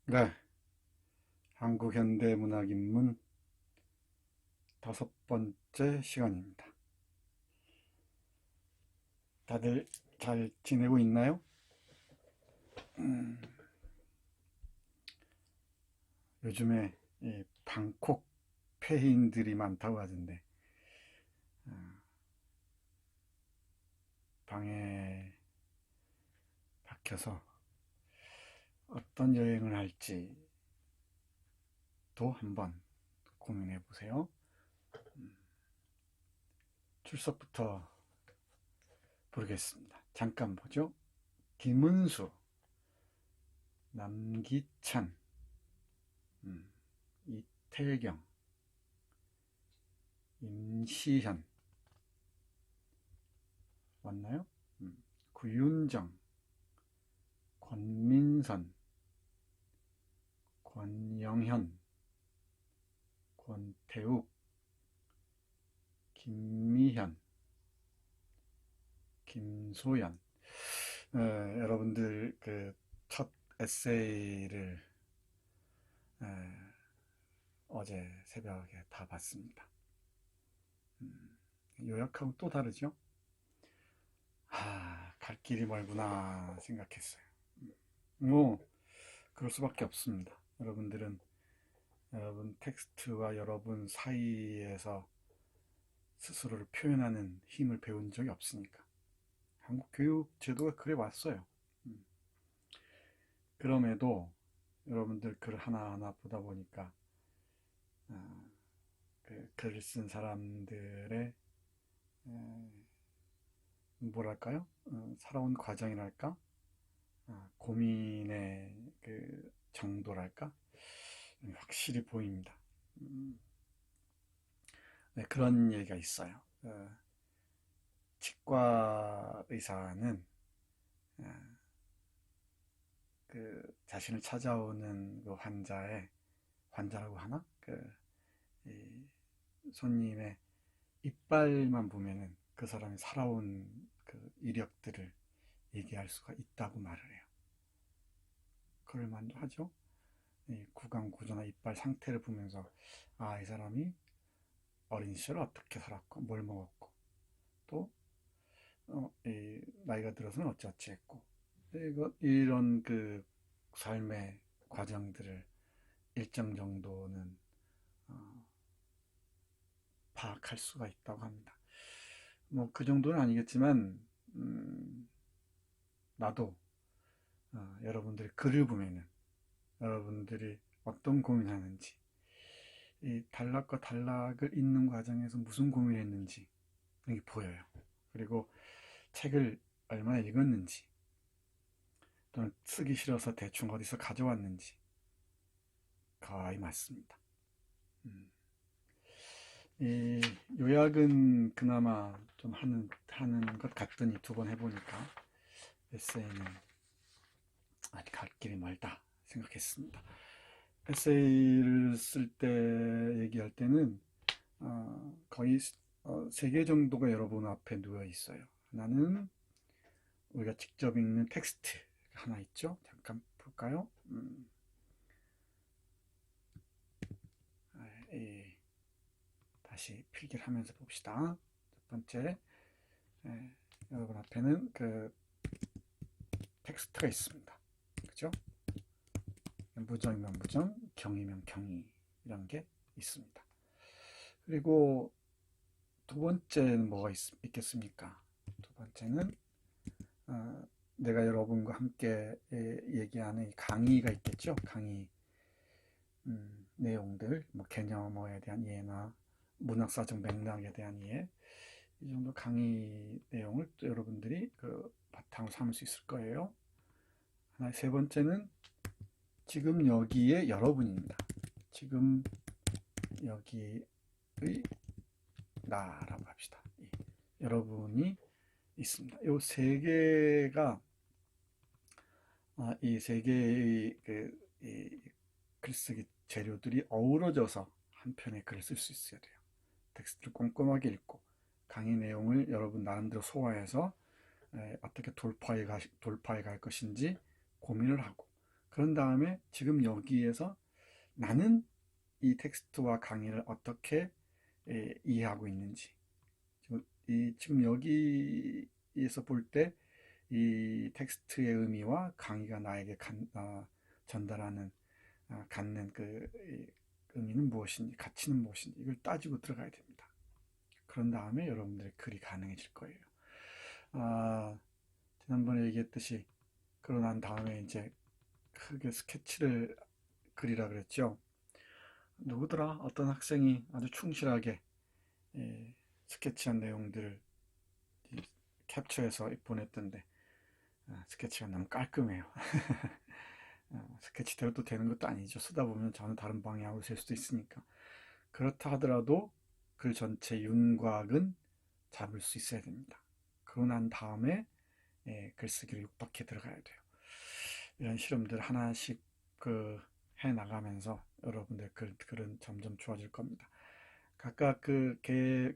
네, 한국현대문학입문 5번째 시간입니다. 다들 잘 지내고 있나요? 요즘에 이 방콕 폐인들이 많다고 하던데, 방에 박혀서 어떤 여행을 할지도 한번 고민해 보세요. 출석부터 보겠습니다. 잠깐 보죠. 김은수, 남기찬, 음, 이태경, 임시현, 맞나요? 구윤정, 권민선, 권영현, 권태욱, 김미현, 김소연. 여러분들 그 첫 에세이를 에, 어제 새벽에 다 봤습니다. 요약하고 또 다르죠? 갈 길이 멀구나 생각했어요. 뭐 그럴 수밖에 없습니다. 여러분들은 여러분 텍스트와 여러분 사이에서 스스로를 표현하는 힘을 배운 적이 없으니까. 한국 교육 제도가 그래 왔어요. 음. 그럼에도 여러분들 글 하나하나 보다 보니까 아, 그 글을 쓴 사람들의 뭐랄까요? 살아온 과정이랄까? 고민의 그 정도랄까? 확실히 보입니다. 음, 네, 그런 얘기가 있어요. 치과 의사는 그 자신을 찾아오는 그 환자라고 하나? 이 손님의 이빨만 보면은 그 사람이 살아온 그 이력들을 얘기할 수가 있다고 말을 해요. 그럴 만도 하죠. 이 구강 구조나 이빨 상태를 보면서 이 사람이 어린 시절 어떻게 살았고 뭘 먹었고 또 이 나이가 들어서는 어찌어찌 했고 이런 그 삶의 과정들을 일정 정도는 어, 파악할 수가 있다고 합니다. 뭐 그 정도는 아니겠지만 음, 나도 여러분들의 글을 보면은 여러분들이 어떤 고민하는지 이 단락과 단락을 읽는 과정에서 무슨 고민을 했는지 이게 보여요. 그리고 책을 얼마나 읽었는지 또는 쓰기 싫어서 대충 어디서 가져왔는지 거의 맞습니다. 음. 이 요약은 그나마 좀 하는 것 같더니 두 번 해보니까 에세이는 아직 갈 길이 멀다 생각했습니다. 에세이를 쓸 때 얘기할 때는 거의 3개 정도가 여러분 앞에 누워 있어요. 하나는 우리가 직접 읽는 텍스트 하나 있죠. 잠깐 볼까요? 예, 다시 필기를 하면서 봅시다. 첫 번째, 예, 여러분 앞에는 그 텍스트가 있습니다. 그죠? 무정이면 무정, 경이면 경이 이런 게 있습니다. 그리고 두 번째는 뭐가 있겠습니까? 두 번째는 어, 내가 여러분과 함께 얘기하는 강의가 있겠죠. 강의 내용들, 뭐 개념어에 대한 이해나 문학사적 맥락에 대한 이해, 이 정도 강의 내용을 또 여러분들이 그 바탕으로 삼을 수 있을 거예요. 하나, 세 번째는 지금 여기에 여러분입니다. 지금 여기의 나라고 합시다. 여러분이 있습니다. 이 세 개가 이 세 개의 이 글쓰기 재료들이 어우러져서 한 편의 글을 쓸 수 있어야 돼요. 텍스트를 꼼꼼하게 읽고 강의 내용을 여러분 나름대로 소화해서 어떻게 돌파해 갈 것인지 고민을 하고 그런 다음에 지금 여기에서 나는 이 텍스트와 강의를 어떻게 이해하고 있는지, 지금 여기에서 볼 때 이 텍스트의 의미와 강의가 나에게 전달하는 갖는 의미는 무엇인지, 가치는 무엇인지 이걸 따지고 들어가야 됩니다. 그런 다음에 여러분들의 글이 가능해질 거예요. 지난번에 얘기했듯이 그러고 난 다음에 이제 크게 스케치를 그리라 그랬죠. 누구더라? 어떤 학생이 아주 충실하게 스케치한 내용들을 캡처해서 보냈던데 스케치가 너무 깔끔해요. 스케치대로 또 되는 것도 아니죠. 쓰다 보면 전혀 다른 방향으로 될 수도 있으니까. 그렇다 하더라도 글 전체 윤곽은 잡을 수 있어야 됩니다. 그러고 난 다음에 글쓰기를 육박해 들어가야 돼요. 이런 실험들 하나씩 해 나가면서 여러분들 글은 점점 좋아질 겁니다. 각각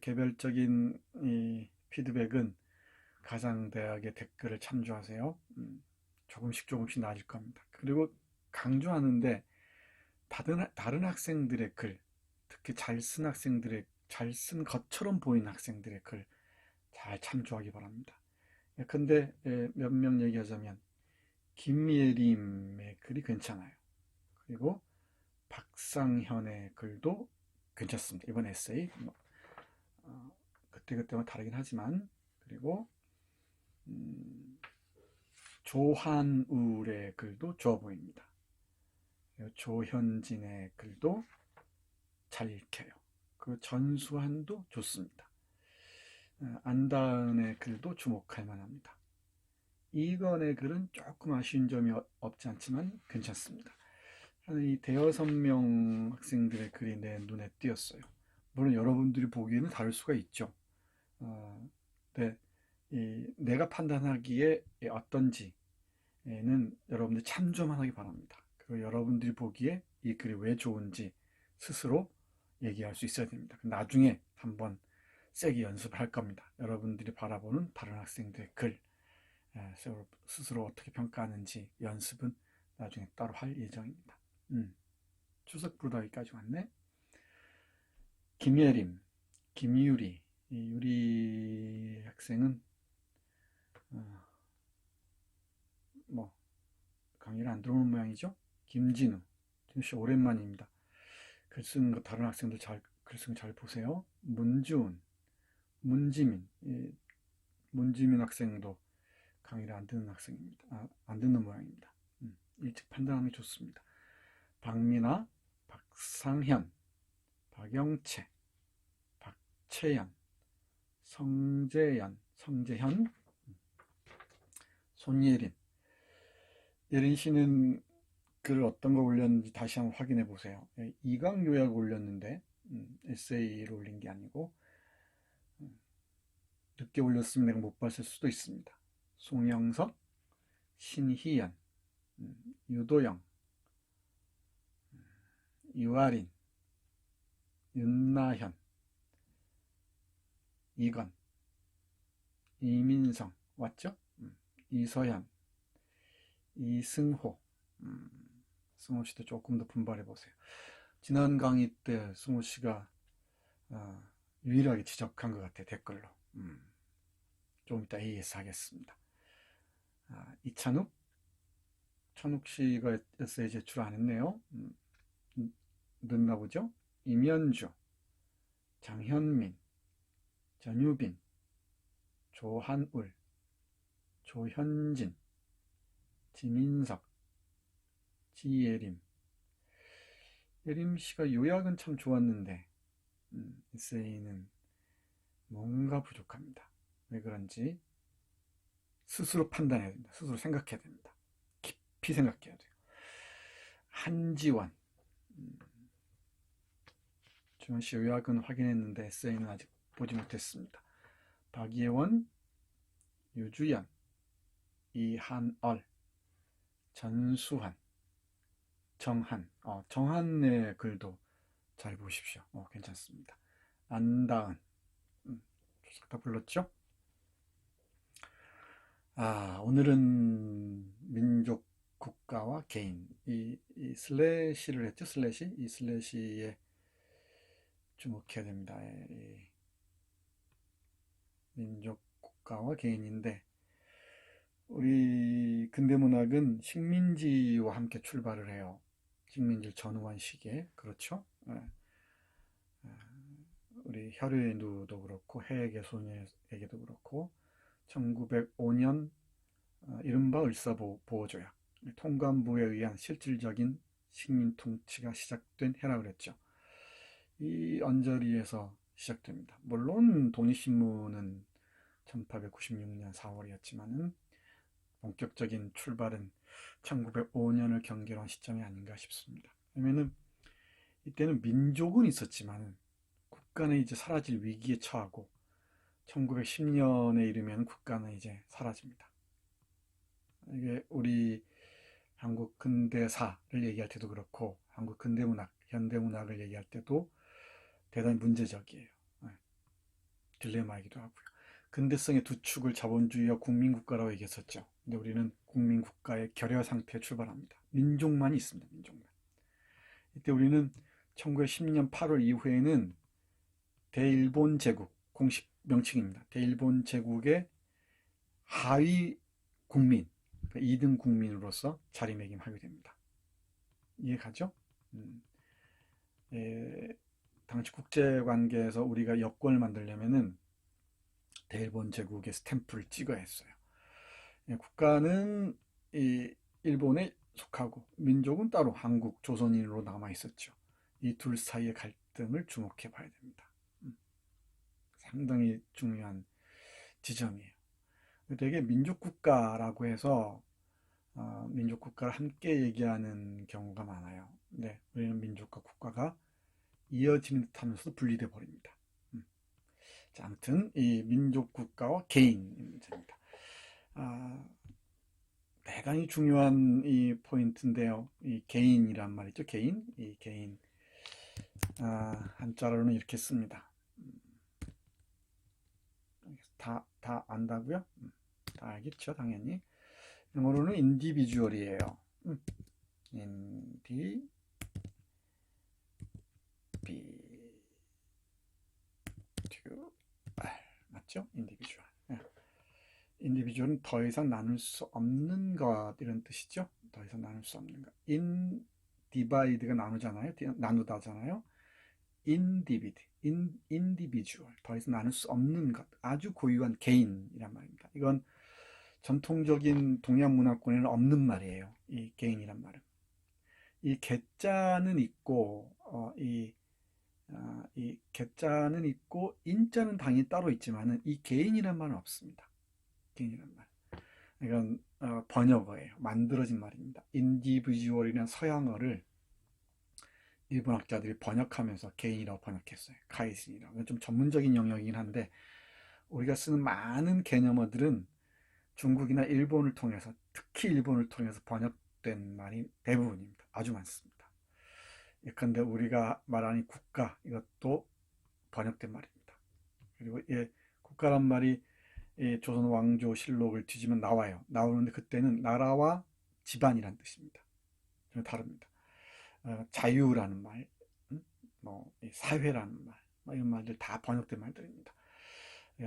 개별적인 이 피드백은 가상대학의 댓글을 참조하세요. 조금씩 나아질 겁니다. 그리고 강조하는데 다른 학생들의 글, 특히 잘 쓴 것처럼 보이는 학생들의 글 잘 참조하기 바랍니다. 근데 몇 명 얘기하자면 김예림의 글이 괜찮아요. 그리고 박상현의 글도 괜찮습니다. 이번 에세이 그때마다 다르긴 하지만, 그리고 조한울의 글도 좋아 보입니다. 조현진의 글도 잘 읽혀요. 그 전수환도 좋습니다. 안다은의 글도 주목할 만합니다. 이건의 글은 조금 아쉬운 점이 없지 않지만 괜찮습니다. 이 대여섯 명 학생들의 글이 내 눈에 띄었어요. 물론 여러분들이 보기에는 다를 수가 있죠. 내가 판단하기에 어떤지는 여러분들 참조만 하기 바랍니다. 그리고 여러분들이 보기에 이 글이 왜 좋은지 스스로 얘기할 수 있어야 됩니다. 나중에 한번 세게 연습을 할 겁니다. 여러분들이 바라보는 다른 학생들의 글 스스로 어떻게 평가하는지 연습은 나중에 따로 할 예정입니다. 추석 부르다 여기까지 왔네. 김예림, 김유리, 이 유리 학생은 강의를 안 들어오는 모양이죠. 김진우, 진우씨 오랜만입니다. 글 쓰는 거 다른 학생들 글 쓰는 거 잘 보세요. 문지훈, 문지민, 문지민 학생도 강의를 안 듣는 학생입니다. 안 듣는 모양입니다. 일찍 판단하는 게 좋습니다. 박민아, 박상현, 박영채, 박채연, 성재현, 손예린. 예린 씨는 글을 어떤 거 올렸는지 다시 한번 확인해 보세요. 이강 요약 올렸는데 에세이를 올린 게 아니고 늦게 올렸으면 내가 못 봤을 수도 있습니다. 송영석, 신희연, 유도영, 유아린, 윤나현, 이건, 이민성 왔죠? 이서현, 이승호, 승호 씨도 조금 더 분발해 보세요. 지난 강의 때 승호 씨가 유일하게 지적한 것 같아요. 댓글로. 좀 이따 AS 하겠습니다. 이찬욱 씨가 에세이 제출 안 했네요. 늦나 보죠? 임현주, 장현민, 전유빈, 조한울, 조현진, 지민석, 지예림. 예림 씨가 요약은 참 좋았는데 에세이는 뭔가 부족합니다. 왜 그런지 스스로 판단해야 됩니다. 스스로 생각해야 됩니다. 깊이 생각해야 돼요. 한지원, 주원 씨 요약은 확인했는데 에세이는 아직 보지 못했습니다. 박예원, 유주연, 이한얼, 전수환, 정한. 정한의 글도 잘 보십시오. 괜찮습니다. 안다은, 싹 다 불렀죠? 오늘은 민족국 국가와 개인. 이 슬래시를 했죠. 슬래시. 이 슬래시에 주목해야 됩니다. 이 민족, 국가와 개인인데, 우리 근대문학은 식민지와 함께 출발을 해요. 식민지를 전후한 시기에. 그렇죠? 예. 우리 혈유인두도 그렇고 해외계 소녀에게도 그렇고 1905년 이른바 을사보호조약, 통감부에 의한 실질적인 식민 통치가 시작된 해라 그랬죠. 이 언저리에서 시작됩니다. 물론 독립신문은 1896년 4월이었지만은 본격적인 출발은 1905년을 경계로 한 시점이 아닌가 싶습니다. 왜냐면은 이때는 민족은 있었지만 국가는 이제 사라질 위기에 처하고 1910년에 이르면 국가는 이제 사라집니다. 이게 우리 한국 근대사를 얘기할 때도 그렇고 한국 근대문학, 현대문학을 얘기할 때도 대단히 문제적이에요. 딜레마이기도 하고요. 근대성의 두 축을 자본주의와 국민국가라고 얘기했었죠. 근데 우리는 국민국가의 결여 상태에 출발합니다. 민족만이 있습니다. 민족만. 이때 우리는 1910년 8월 이후에는 대일본 제국, 공식 명칭입니다. 대일본 제국의 하위 국민, 2등 국민으로서 자리매김하게 됩니다. 이해가죠? 당시 국제관계에서 우리가 여권을 만들려면은 대일본 제국의 스탬프를 찍어야 했어요. 국가는 이 일본에 속하고 민족은 따로 한국, 조선인으로 남아 있었죠. 이 둘 사이의 갈등을 주목해 봐야 됩니다. 상당히 중요한 지점이에요. 되게 민족국가라고 해서 민족국가를 함께 얘기하는 경우가 많아요. 네, 우리는 민족과 국가가 이어지는 듯 하면서도 분리돼 버립니다. 자, 아무튼 이 민족국가와 개인 문제입니다. 대단히 중요한 이 포인트인데요. 이 개인이란 말이죠. 개인. 이 개인. 한자로는 이렇게 씁니다. 다 안다고요? 다 알겠죠, 당연히. 영어로는 individual이에요. individual. 맞죠? individual. individual은 더 이상 나눌 수 없는 것, 이런 뜻이죠. 더 이상 나눌 수 없는 것. divide가 나누잖아요. 나누다잖아요. individual, 더 이상 나눌 수 없는 것, 아주 고유한 개인이란 말입니다. 이건 전통적인 동양 문화권에는 없는 말이에요. 이 개인이란 말은. 이 개자는 있고 이 개자는 있고 인자는 당연히 따로 있지만은 이 개인이란 말은 없습니다. 개인이란 말. 이건 번역어예요. 만들어진 말입니다. individual이라는 서양어를 일본 학자들이 번역하면서 개인이라고 번역했어요. 카이신이라고. 이건 좀 전문적인 영역이긴 한데 우리가 쓰는 많은 개념어들은 중국이나 일본을 통해서, 특히 일본을 통해서 번역된 말이 대부분입니다. 아주 많습니다. 예컨대 우리가 말하는 국가, 이것도 번역된 말입니다. 그리고 국가란 말이 조선 왕조 실록을 뒤지면 나와요. 나오는데 그때는 나라와 집안이란 뜻입니다. 좀 다릅니다. 자유라는 말, 사회라는 말, 이런 말들 다 번역된 말들입니다.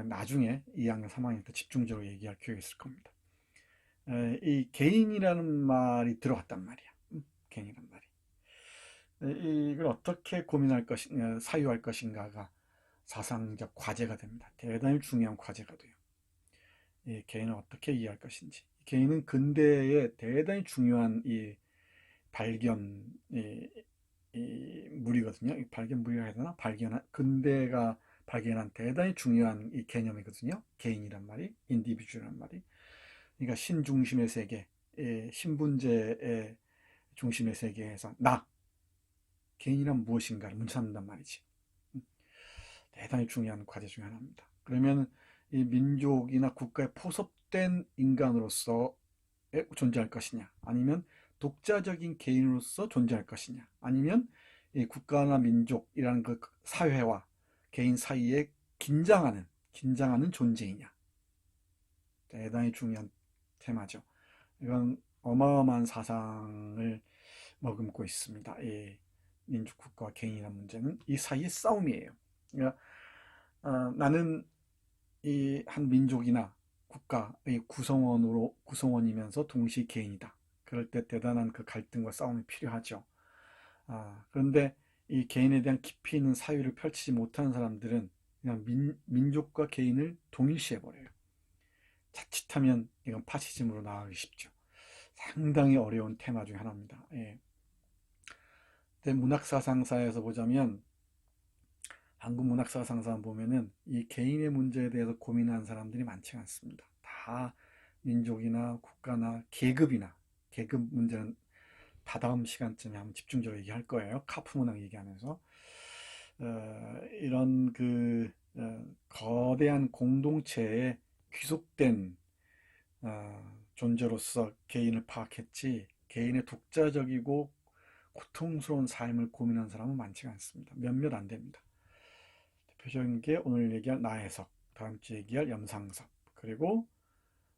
나중에 2학년, 3학년 때 집중적으로 얘기할 기회가 있을 겁니다. 이 개인이라는 말이 들어갔단 말이야. 개인이란 말이. 이걸 어떻게 고민할 것인가, 사유할 것인가가 사상적 과제가 됩니다. 대단히 중요한 과제가 돼요. 이 개인을 어떻게 이해할 것인지. 개인은 근대에 대단히 중요한 이 발견, 물이거든요. 발견물이라 해야 되나? 근대가 발견한 대단히 중요한 이 개념이거든요. 개인이란 말이, 인디비주얼이란 말이. 그러니까 신중심의 세계, 신분제의 중심의 세계에서 개인이란 무엇인가를 문찾는단 말이지. 대단히 중요한 과제 중 하나입니다. 그러면 이 민족이나 국가에 포섭된 인간으로서 존재할 것이냐, 아니면 독자적인 개인으로서 존재할 것이냐, 아니면 이 국가나 민족이라는 그 사회와 개인 사이에 긴장하는 존재이냐. 대단히 중요한 테마죠. 이건 어마어마한 사상을 머금고 있습니다. 이 민주국가와 개인이라는 문제는 이 사이의 싸움이에요. 그러니까 나는 이 한 민족이나 국가의 구성원이면서 동시에 개인이다. 그럴 때 대단한 그 갈등과 싸움이 필요하죠. 그런데 이 개인에 대한 깊이 있는 사유를 펼치지 못하는 사람들은 그냥 민족과 개인을 동일시해버려요. 자칫하면 이건 파시즘으로 나아가기 쉽죠. 상당히 어려운 테마 중 하나입니다. 예. 근데 문학사상사에서 보자면 한국 문학사상사 보면은 이 개인의 문제에 대해서 고민하는 사람들이 많지 않습니다. 다 민족이나 국가나 계급 문제는 다다음 시간쯤에 한번 집중적으로 얘기할 거예요. 카프 문학 얘기하면서 이런 거대한 공동체에 귀속된 존재로서 개인을 파악했지 개인의 독자적이고 고통스러운 삶을 고민한 사람은 많지가 않습니다. 몇몇 안 됩니다. 대표적인 게 오늘 얘기할 나혜석, 다음 주에 얘기할 염상섭, 그리고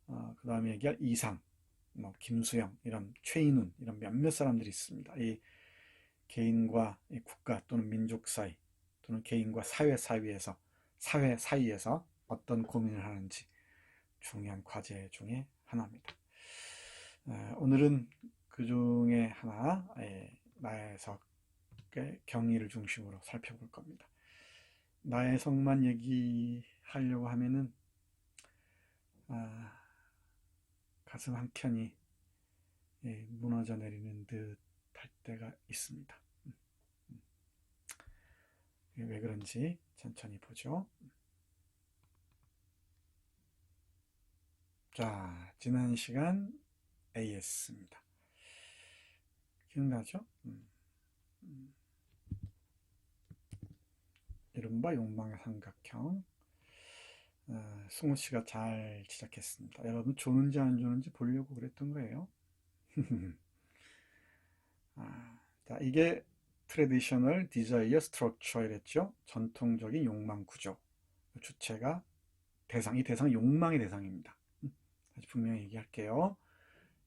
그 다음에 얘기할 이상, 뭐 김수영, 이런 최인훈, 이런 몇몇 사람들이 있습니다. 이 개인과 이 국가 또는 민족 사이 또는 개인과 사회 사이에서 어떤 고민을 하는지 중요한 과제 중에 하나입니다. 오늘은 그 중에 하나, 나혜석의 경위를 중심으로 살펴볼 겁니다. 나혜석만 얘기하려고 하면은 가슴 한켠이 무너져 내리는 듯 할 때가 있습니다. 왜 그런지 천천히 보죠. 자, 지난 시간 AS입니다. 기억나죠? 이른바 욕망의 삼각형. 승우 씨가 잘 지적했습니다. 여러분 조는지 안 조는지 보려고 그랬던 거예요. 자, 이게 트레디셔널 디자이어 스트럭처 이랬죠. 전통적인 욕망 구조. 주체가 이 대상은 욕망의 대상입니다. 다시 분명히 얘기할게요.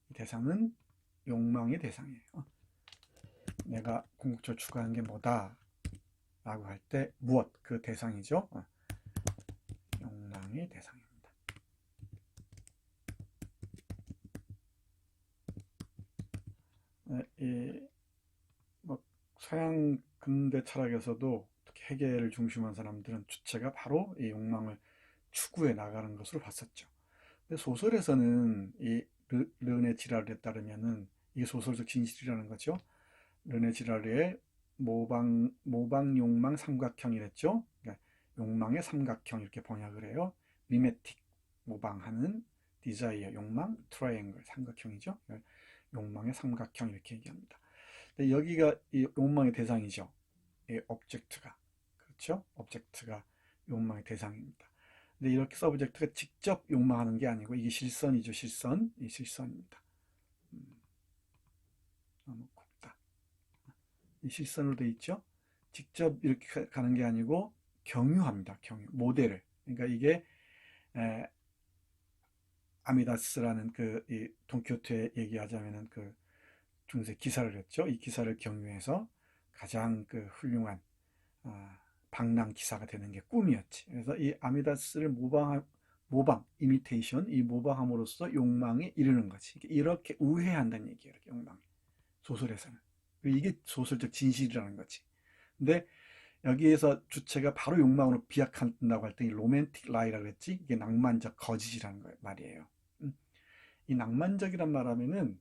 이 대상은 욕망의 대상이에요. 내가 궁극적으로 추구하는 게 뭐다 라고 할 때 무엇, 그 대상이죠. 욕망의 대상입니다. 뭐 서양 근대 철학에서도 특히 헤겔을 중심한 사람들은 주체가 바로 이 욕망을 추구해 나가는 것으로 봤었죠. 근데 소설에서는 이 르네 지라르에 따르면은 이게 소설적 진실이라는 거죠. 르네 지라르의 모방 욕망 삼각형이랬죠. 그러니까 욕망의 삼각형 이렇게 번역을 해요. 미메틱 모방하는, 디자이어 욕망, 트라이앵글 삼각형이죠. 그러니까 욕망의 삼각형 이렇게 얘기합니다. 근데 여기가 이 욕망의 대상이죠. 이 object가, 그렇죠? object가 욕망의 대상입니다. 근데 이렇게 서브젝트가 직접 욕망하는 게 아니고 이게 실선이죠. 이 실선입니다. 너무 곱다. 이 실선으로 돼 있죠. 직접 이렇게 가는 게 아니고 경유합니다. 모델을. 그러니까 이게 아미다스라는 이 돈키호테 얘기하자면은 그 중세 기사를 했죠. 이 기사를 경유해서 가장 훌륭한 방랑 기사가 되는 게 꿈이었지. 그래서 이 아미다스를 이미테이션, 이 모방함으로써 욕망에 이르는 거지. 이렇게 우회한다는 얘기예요. 이렇게 욕망이. 소설에서는. 이게 소설적 진실이라는 거지. 근데 여기에서 주체가 바로 욕망으로 비약한다고 할 때 이 로맨틱 라이라고 했지. 이게 낭만적 거짓이라는 말이에요. 이 낭만적이란 말하면은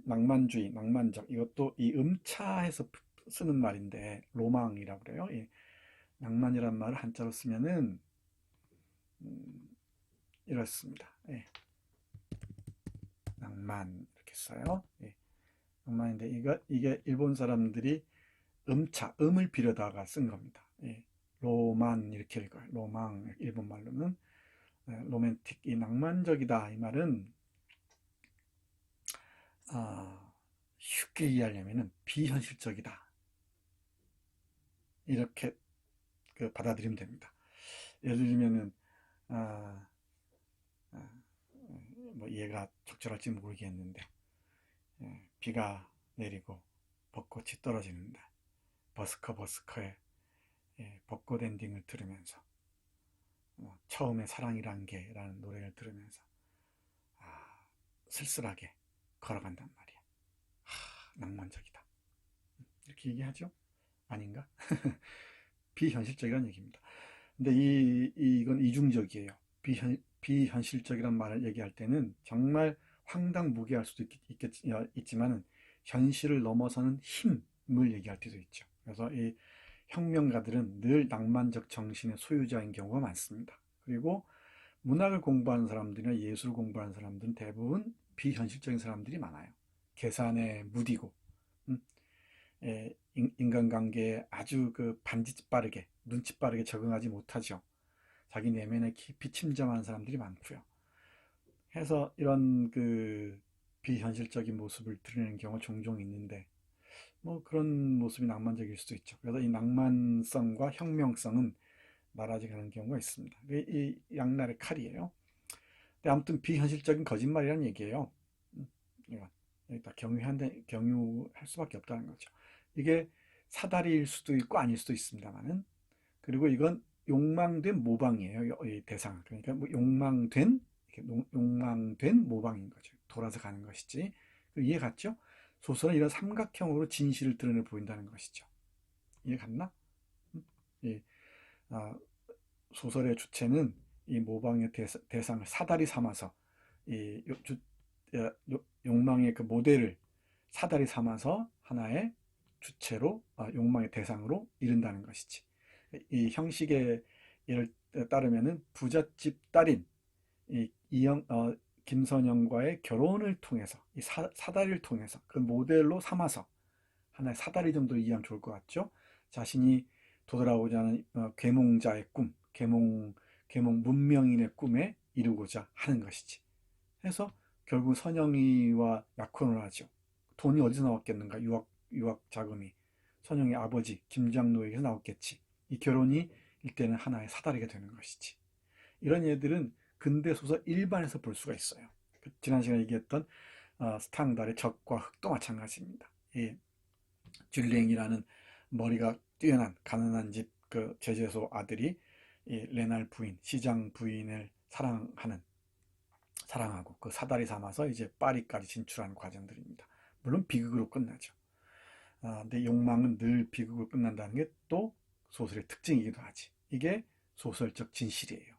낭만주의, 낭만적, 이것도 이 음차해서 쓰는 말인데 로망이라고 그래요. 낭만이란 말을 한자로 쓰면은 이렇습니다. 낭만 이렇게 써요. 낭만인데 이게 일본 사람들이 음을 빌려다가 쓴 겁니다. 로만 이렇게 읽어요. 로망 일본 말로는 로맨틱, 이 낭만적이다 이 말은 쉽게 이해하려면 비현실적이다 이렇게 받아들이면 됩니다. 예를 들면은 뭐 이해가 적절할지 모르겠는데, 비가 내리고 벚꽃이 떨어지는데 버스커의 벚꽃 엔딩을 들으면서 처음에 사랑이란 게라는 노래를 들으면서 쓸쓸하게 걸어간단 말이야. 낭만적이다. 이렇게 얘기하죠? 아닌가? 비현실적이라는 얘기입니다. 근데 이건 이중적이에요. 비현실적이란 말을 얘기할 때는 정말 황당무계할 수도 있지만은 현실을 넘어서는 힘을 얘기할 때도 있죠. 그래서 이 혁명가들은 늘 낭만적 정신의 소유자인 경우가 많습니다. 그리고 문학을 공부하는 사람들이나 예술을 공부하는 사람들은 대부분 비현실적인 사람들이 많아요. 계산에 무디고, 인간관계에 아주 그 반지 빠르게, 눈치 빠르게 적응하지 못하죠. 자기 내면에 깊이 침잠하는 사람들이 많고요. 해서 이런 그 비현실적인 모습을 드러내는 경우가 종종 있는데, 뭐 그런 모습이 낭만적일 수도 있죠. 그래서 이 낭만성과 혁명성은 나라지 가는 경우가 있습니다. 이 양날의 칼이에요. 근데 아무튼 비현실적인 거짓말이라는 얘기예요. 이건 다 경유할 수밖에 없다는 거죠. 이게 사다리일 수도 있고 아닐 수도 있습니다만은, 그리고 이건 욕망된 모방이에요. 이 대상. 그러니까 뭐 욕망된 모방인 거죠. 돌아서 가는 것이지. 이해 갔죠? 소설은 이런 삼각형으로 진실을 드러내 보인다는 것이죠. 이해 갔나? 예. 소설의 주체는 이 모방의 대상을 사다리 삼아서 이 욕망의 그 모델을 사다리 삼아서 하나의 주체로, 욕망의 대상으로 이른다는 것이지. 이 형식의 예를 따르면은 부잣집 딸인 김선영과의 결혼을 통해서 이 사다리를 통해서 그 모델로 삼아서 하나의 사다리 정도 이해하면 좋을 것 같죠. 자신이 도달하고자 하는 계몽자의 꿈, 계몽 문명인의 꿈에 이루고자 하는 것이지. 해서 결국 선영이와 약혼을 하죠. 돈이 어디서 나왔겠는가? 유학 자금이 선영의 아버지 김장로에게서 나왔겠지. 이 결혼이 일대는 하나의 사다리가 되는 것이지. 이런 예들은 근대 소설 일반에서 볼 수가 있어요. 지난 시간에 얘기했던 스탕달의 적과 흙도 마찬가지입니다. 이 듀랭이라는 머리가 뛰어난 가난한 집 그 제재소 아들이 이 레날 부인, 시장 부인을 사랑하고 그 사다리 삼아서 이제 파리까지 진출하는 과정들입니다. 물론 비극으로 끝나죠. 근데 욕망은 늘 비극으로 끝난다는 게 또 소설의 특징이기도 하지. 이게 소설적 진실이에요.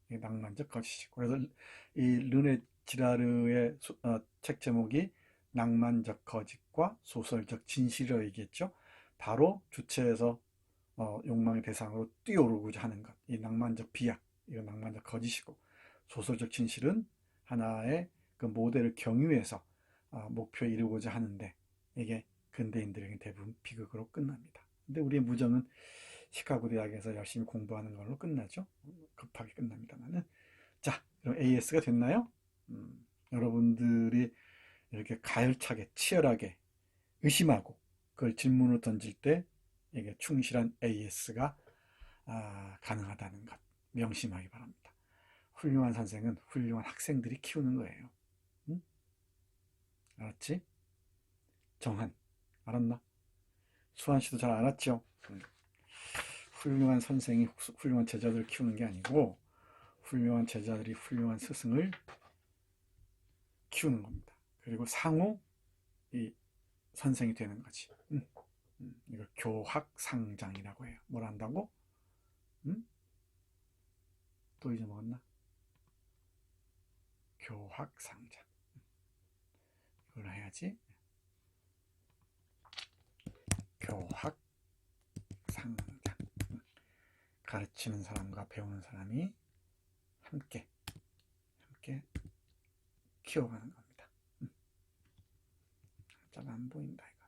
이게 낭만적 거짓이고. 그래서 이 르네 지라르의 책 제목이 낭만적 거짓과 소설적 진실이라고 얘기했죠. 바로 주체에서 욕망의 대상으로 뛰어오르고자 하는 것. 이 낭만적 비약, 이거 낭만적 거짓이고, 소설적 진실은 하나의 그 모델을 경유해서 목표에 이르고자 하는데, 이게 근대인들에게 대부분 비극으로 끝납니다. 근데 우리의 무정은 시카고 대학에서 열심히 공부하는 걸로 끝나죠. 급하게 끝납니다만은. 자, 그럼 AS가 됐나요? 여러분들이 이렇게 가열차게 치열하게 의심하고 그걸 질문을 던질 때 이게 충실한 AS가 가능하다는 것 명심하기 바랍니다. 훌륭한 선생은 훌륭한 학생들이 키우는 거예요. 응? 알았지? 정한, 알았나? 수환 씨도 잘 알았죠? 훌륭한 선생이 훌륭한 제자들을 키우는 게 아니고 훌륭한 제자들이 훌륭한 스승을 키우는 겁니다. 그리고 상호 이 선생이 되는 거지. 이걸 교학상장이라고 해요. 뭘 한다고? 또 잊어먹었나? 교학상장. 이걸로 해야지. 교학상장. 가르치는 사람과 배우는 사람이 함께 키워가는 겁니다. 잘 안 보인다 이거.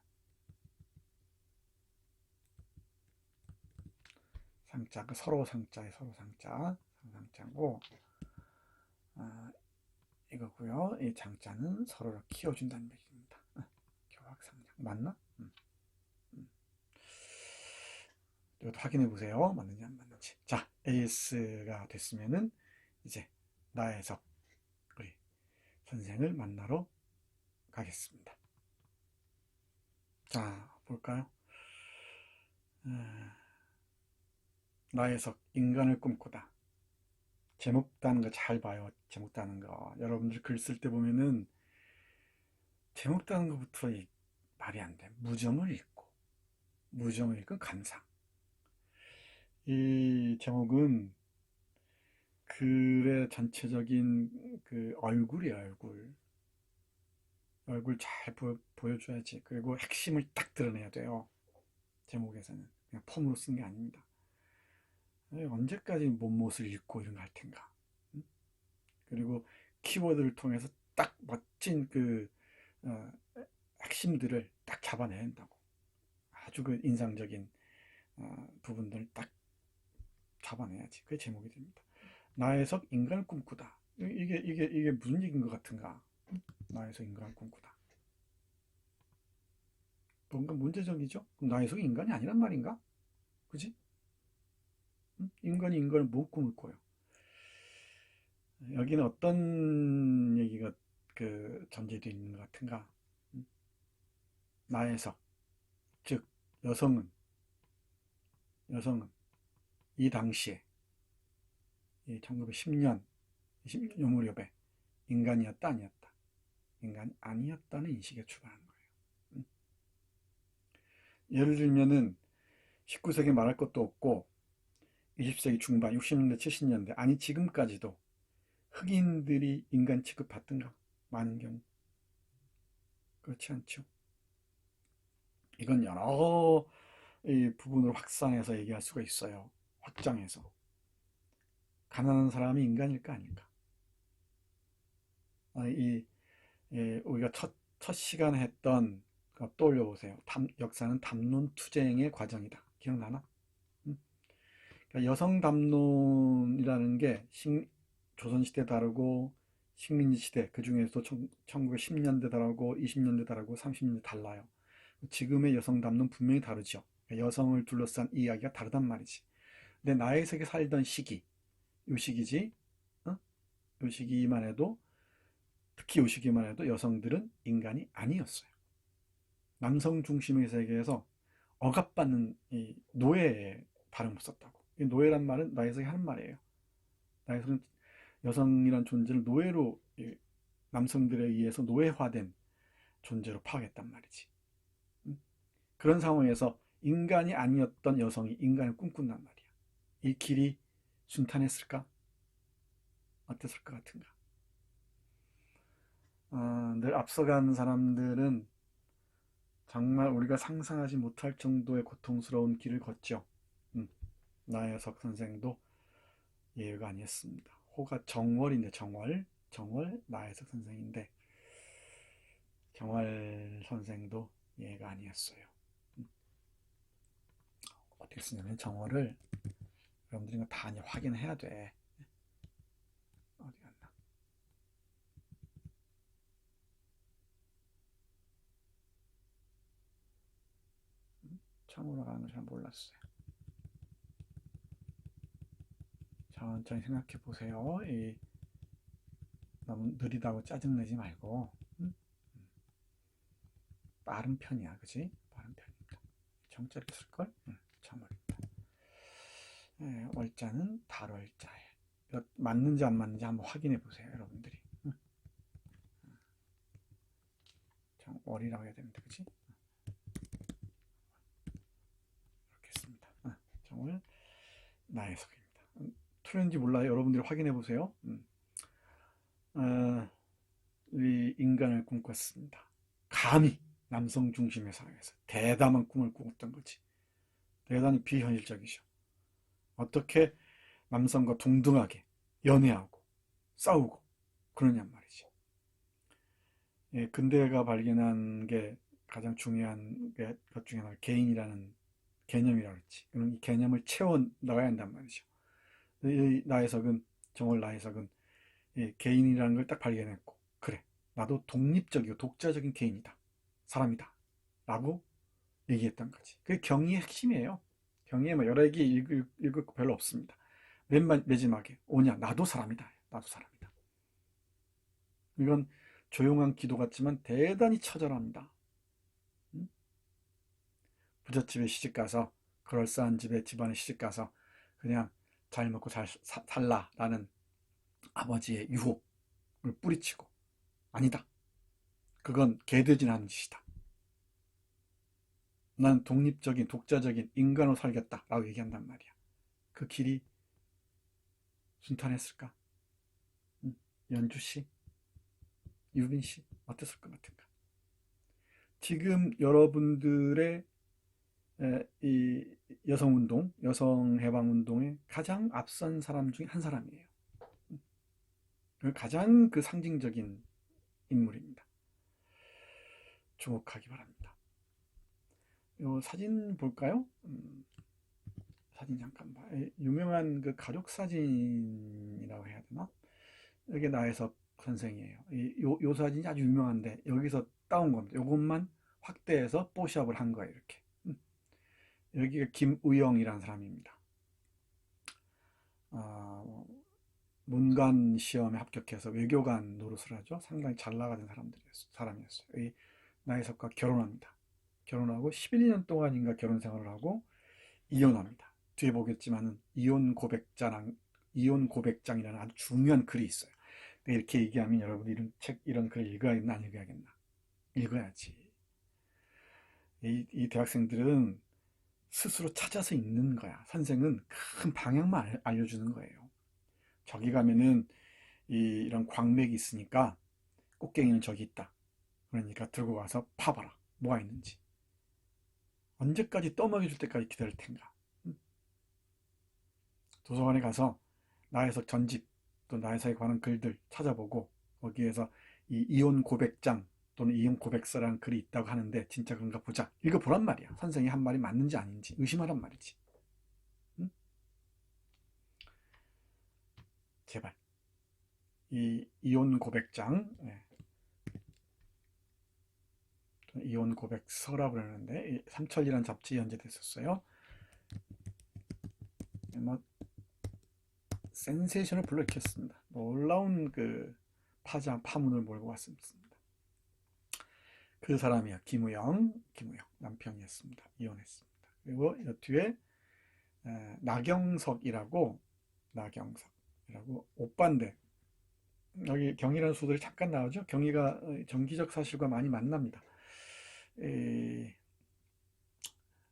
상자, 그 서로 상자에 서로 상자고, 이거고요. 이 장자는 서로를 키워준다는 얘기입니다. 교학상장 맞나? 이것도 확인해 보세요. 맞는지 안 맞는지. 자, AS가 됐으면은 이제 나의 적, 우리 선생을 만나러 가겠습니다. 자, 볼까요? 나혜석, 인간을 꿈꾸다. 제목 따는 거 잘 봐요. 제목 따는 거. 여러분들 글 쓸 때 보면은 제목 따는 것부터 말이 안 돼. 무정을 읽고 감상. 이 제목은 글의 전체적인 그 얼굴이에요, 얼굴. 얼굴 잘 보여줘야지. 그리고 핵심을 딱 드러내야 돼요. 제목에서는. 그냥 폼으로 쓴 게 아닙니다. 언제까지 못못을 읽고 이런 거 할 텐가. 그리고 키워드를 통해서 딱 멋진 그 핵심들을 딱 잡아내야 한다고. 아주 그 인상적인 부분들을 딱 잡아내야지. 그게 제목이 됩니다. 나혜석, 인간을 꿈꾸다. 이게 무슨 얘기인 것 같은가? 나혜석, 인간을 꿈꾸다. 뭔가 문제적이죠? 그럼 나혜석이 인간이 아니란 말인가? 그지? 인간이 인간을 못 꿈을 꿔요. 여기는 어떤 얘기가 그 전제되어 있는 것 같은가? 나혜석, 즉 여성은 이 당시에 1910년 요 무렵에 인간이었다 아니었다. 인간이 아니었다는 인식에 출발한 거예요. 예를 들면은 19세기 말할 것도 없고 20세기 중반 60년대 70년대 아니 지금까지도 흑인들이 인간 취급받던가? 많은 경우 그렇지 않죠. 이건 여러 부분으로 확산해서 얘기할 수가 있어요. 확장해서 가난한 사람이 인간일까 아닐까? 우리가 첫 시간에 했던 거 떠올려 보세요. 역사는 담론투쟁의 과정이다. 기억나나? 그러니까 여성 담론이라는 게 조선시대 다르고 식민지시대, 그 중에서도 1910년대 다르고 20년대 다르고 30년대 달라요. 지금의 여성 담론 분명히 다르죠. 그러니까 여성을 둘러싼 이야기가 다르단 말이지. 근데 나혜석이 살던 시기, 요 시기지, 요 시기만 해도, 특히 요 시기만 해도 여성들은 인간이 아니었어요. 남성 중심의 세계에서 억압받는 이 노예에 다름없었다고. 이 노예란 말은 나혜석이 하는 말이에요. 나혜석은 여성이란 존재를 노예로, 남성들에 의해서 노예화된 존재로 파악했단 말이지. 그런 상황에서 인간이 아니었던 여성이 인간을 꿈꾼단 말이야. 이 길이 순탄했을까? 어땠을 것 같은가? 늘 앞서간 사람들은 정말 우리가 상상하지 못할 정도의 고통스러운 길을 걷죠. 나혜석 선생도 예외가 아니었습니다. 호가 정월인데 정월 나혜석 선생인데 정월 선생도 예외가 아니었어요. 어떻게 쓰냐면 정월을 여러분들이 다 확인해야 돼. 어디 갔나? 처음으로 가는 걸 잘 몰랐어요. 천천히 생각해 보세요. 너무 느리다고 짜증내지 말고 빠른 편이야, 그지? 빠른 편입니다. 정자를 쓸걸? 정월입니다. 월자는 달월자에 맞는지 안 맞는지 한번 확인해 보세요, 여러분들이. 정월이라고 해야 되는데, 그지? 이렇게 씁니다. 정월 나혜석입니다. 틀렸는지 몰라요. 여러분들이 확인해 보세요. 이 인간을 꿈꿨습니다. 감히 남성 중심의 사회에서 대담한 꿈을 꾸었던 거지. 대단히 비현실적이죠. 어떻게 남성과 동등하게 연애하고 싸우고 그러냔 말이지. 근대가 발견한 게 가장 중요한 것 중에 하나가 개인이라는 개념이라고 했지. 그럼 이 개념을 채워 나가야 한단 말이죠. 정월 나혜석은 개인이라는 걸 딱 발견했고, 그래, 나도 독립적이고 독자적인 개인이다. 사람이다. 라고 얘기했던 거지. 그게 경의의 핵심이에요. 경의에 뭐 여러 얘기 읽을 거 별로 없습니다. 맨 마지막에 나도 사람이다. 나도 사람이다. 이건 조용한 기도 같지만 대단히 처절합니다. 부잣집에 시집가서, 그럴싸한 집안에 시집가서 그냥 잘 먹고 잘 살라라는 아버지의 유혹을 뿌리치고, 아니다, 그건 개돼지나 는 짓이다, 난 독립적인 독자적인 인간으로 살겠다라고 얘기한단 말이야. 그 길이 순탄했을까? 연주씨, 유빈씨, 어땠을 것 같은가? 지금 여러분들의 이 여성운동, 여성해방운동의 가장 앞선 사람 중에 한 사람이에요. 가장 그 상징적인 인물입니다. 주목하기 바랍니다. 요 사진 볼까요? 사진 잠깐 봐. 유명한 그 가족 사진이라고 해야 되나? 이게 나혜석 선생이에요. 요 사진이 아주 유명한데 여기서 따온 겁니다. 요것만 확대해서 뽀샵을 한 거예요. 이렇게. 여기가 김우영이라는 사람입니다. 문관 시험에 합격해서 외교관 노릇을 하죠. 상당히 잘 나가는 사람이었어요. 이 나혜석과 결혼합니다. 결혼하고 11년 동안인가 결혼 생활을 하고 이혼합니다. 뒤에 보겠지만은 이혼 고백장이라는 아주 중요한 글이 있어요. 이렇게 얘기하면 여러분 이런 글 읽어야겠나 안 읽어야겠나? 읽어야지. 이 대학생들은 스스로 찾아서 읽는 거야. 선생은 큰 방향만 알려주는 거예요. 저기 가면은 이런 광맥이 있으니까 꽃갱이는 저기 있다. 그러니까 들고 가서 파봐라. 뭐가 있는지. 언제까지 떠먹여줄 때까지 기다릴 텐가. 도서관에 가서 나혜석 전집, 또 나혜석에 관한 글들 찾아보고 거기에서 이 이혼 고백장 또는 이혼 고백서라는 글이 있다고 하는데 진짜 그런가 보자. 읽어보란 말이야. 선생이 한 말이 맞는지 아닌지 의심하란 말이지. 응? 제발. 이 이혼 고백장, 이혼 고백서라고 그러는데 삼천리라는 잡지에 연재됐었어요. 뭐 센세이션을 불러일으켰습니다. 놀라운 그 파문을 몰고 왔습니다. 그 사람이야. 김우영 남편이었습니다. 이혼했습니다. 그리고 이 뒤에 나경석이라고 오빠인데 여기 경이라는 수들이 잠깐 나오죠. 경이가 정기적 사실과 많이 만납니다.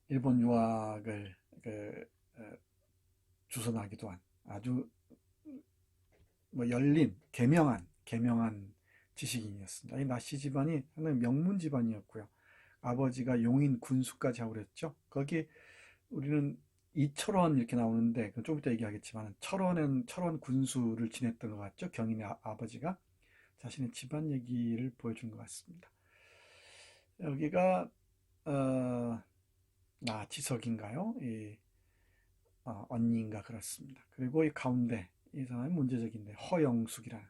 일본 유학을 주선하기도 한 아주 열린 개명한 지식인이었습니다. 이 나씨 집안이 상당히 명문 집안이었고요. 아버지가 용인 군수까지 하고 그랬죠. 거기 우리는 이철원 이렇게 나오는데 그건 좀 이따 얘기하겠지만 철원 군수를 지냈던 것 같죠. 경인의 아버지가 자신의 집안 얘기를 보여준 것 같습니다. 여기가 나지석인가요? 언니인가 그렇습니다. 그리고 이 가운데 이 사람이 문제적인데 허영숙이라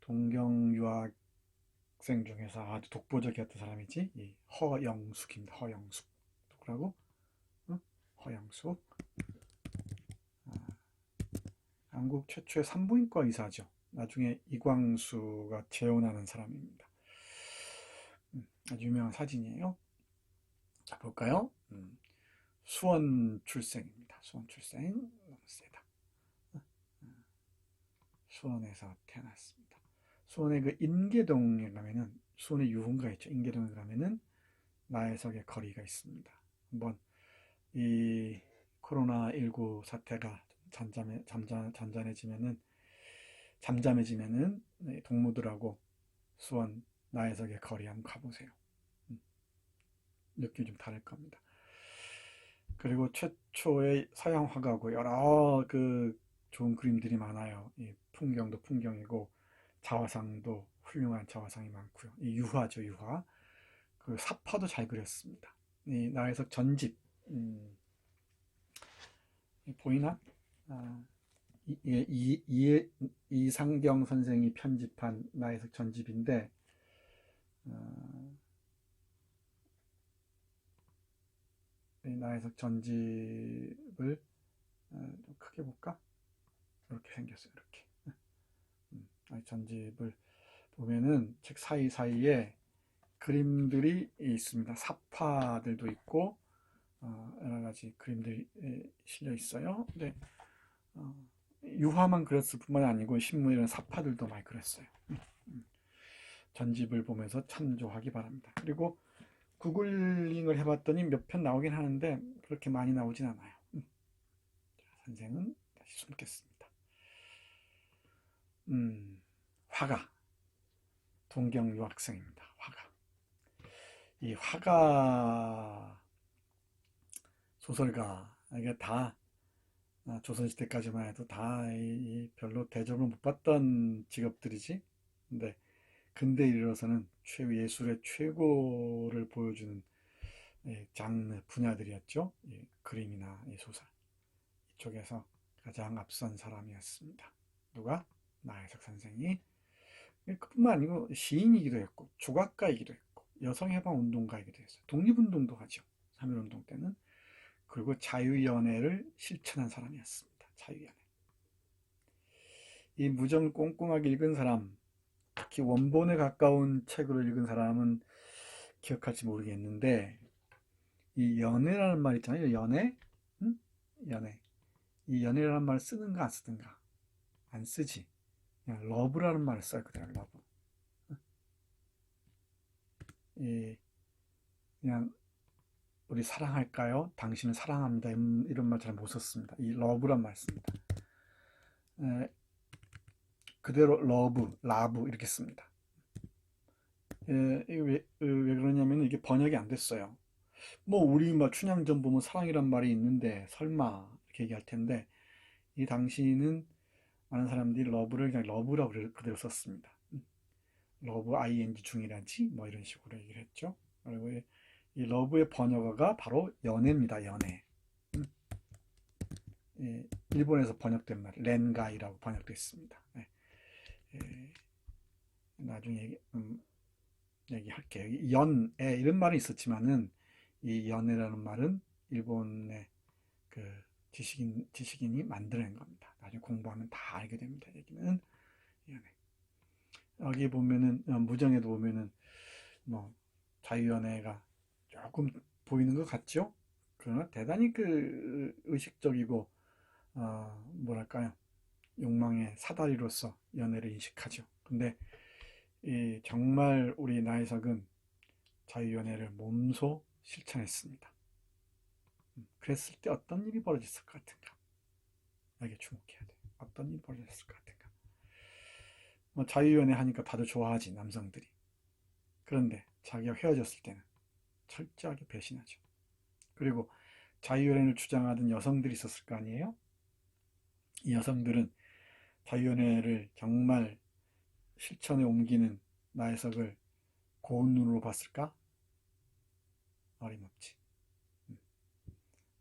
동경 유학생 중에서 아주 독보적이었던 사람이지. 이 허영숙입니다. 허영숙 누구라고? 허영숙. 한국 최초의 산부인과 의사죠. 나중에 이광수가 재혼하는 사람입니다. 아주 유명한 사진이에요. 자, 볼까요? 수원 출생입니다. 수원 출생. 너무 세다. 수원에서 태어났습니다. 수원의 그 인계동에 가면은 수원의 유흥가 있죠. 인계동에 가면은 나혜석의 거리가 있습니다. 한번 이 코로나19 사태가 잠잠해지면은 동무들하고 수원 나혜석의 거리 한번 가보세요. 느낌이 좀 다를 겁니다. 그리고 최초의 서양 화가고 여러 그 좋은 그림들이 많아요. 이 풍경도 풍경이고 자화상도 훌륭한 자화상이 많고요. 이 유화죠, 유화. 그 사파도 잘 그렸습니다. 이 나혜석 전집 보이나? 이상경 선생이 편집한 나혜석 전집인데 나혜석 전집을 좀 크게 볼까? 이렇게 생겼어요. 이렇게 전집을 보면은 책 사이사이에 그림들이 있습니다. 사파들도 있고 여러 가지 그림들이 실려 있어요. 근데 유화만 그렸을 뿐만 아니고 신문이나 사파들도 많이 그렸어요. 전집을 보면서 참조하기 바랍니다. 그리고 구글링을 해봤더니 몇 편 나오긴 하는데 그렇게 많이 나오진 않아요. 선생은 다시 숨겠습니다. 화가 동경 유학생입니다. 화가. 이 화가 소설가 이게 다 조선시대까지만 해도 다 별로 대접을 못 받던 직업들이지. 근데 근대에 이르러서는 예술의 최고를 보여주는 장르 분야들이었죠. 그림이나 소설 이쪽에서 가장 앞선 사람이었습니다. 누가? 나혜석 선생이. 그뿐만 아니고 시인이기도 했고 조각가이기도 했고 여성해방운동가이기도 했어요. 독립운동도 하죠. 3.1운동 때는. 그리고 자유연애를 실천한 사람이었습니다. 자유연애. 이 무정 꼼꼼하게 읽은 사람, 특히 원본에 가까운 책으로 읽은 사람은 기억할지 모르겠는데 이 연애라는 말 있잖아요. 연애? 응? 연애. 이 연애라는 말을 쓰는가 안 쓰든가? 안 쓰지. 그냥 러브라는 말을 써요. 그대로 러브. 그냥 우리 사랑할까요? 당신을 사랑합니다. 이런 말 잘 못 썼습니다. 이 러브란 말 씁니다. 그대로 러브, 라브 이렇게 씁니다. 이게 왜 그러냐면 이게 번역이 안 됐어요. 뭐 우리 막 춘향전 보면 사랑이란 말이 있는데 설마 이렇게 얘기할 텐데 이 당시는 많은 사람들이 러브를 그냥 러브라고 그대로 썼습니다. 러브 ing 중이라지 뭐 이런 식으로 얘기를 했죠. 그리고 이 러브의 번역어가 바로 연애입니다. 연애. 일본에서 번역된 말 렌가이라고 번역됐습니다. 나중에 얘기할게요. 연애 이런 말이 있었지만은 이 연애라는 말은 일본의 그 지식인이 만들어낸 겁니다. 나중에 공부하면 다 알게 됩니다. 여기는 연애. 여기 보면은 무정에도 보면은 뭐 자유연애가 조금 보이는 것 같죠? 그러나 대단히 그 의식적이고 뭐랄까요? 욕망의 사다리로서 연애를 인식하죠. 근데 정말 우리 나혜석은 자유연애를 몸소 실천했습니다. 그랬을 때 어떤 일이 벌어졌을 것 같은가? 여기에 주목해야 돼. 어떤 일이 벌어졌을 것 같은가? 뭐 자유연애 하니까 다들 좋아하지, 남성들이. 그런데 자기가 헤어졌을 때는 철저하게 배신하죠. 그리고 자유연애를 주장하던 여성들이 있었을 거 아니에요? 이 여성들은 자유연애를 정말 실천에 옮기는 나혜석을 고운 눈으로 봤을까? 어림없지.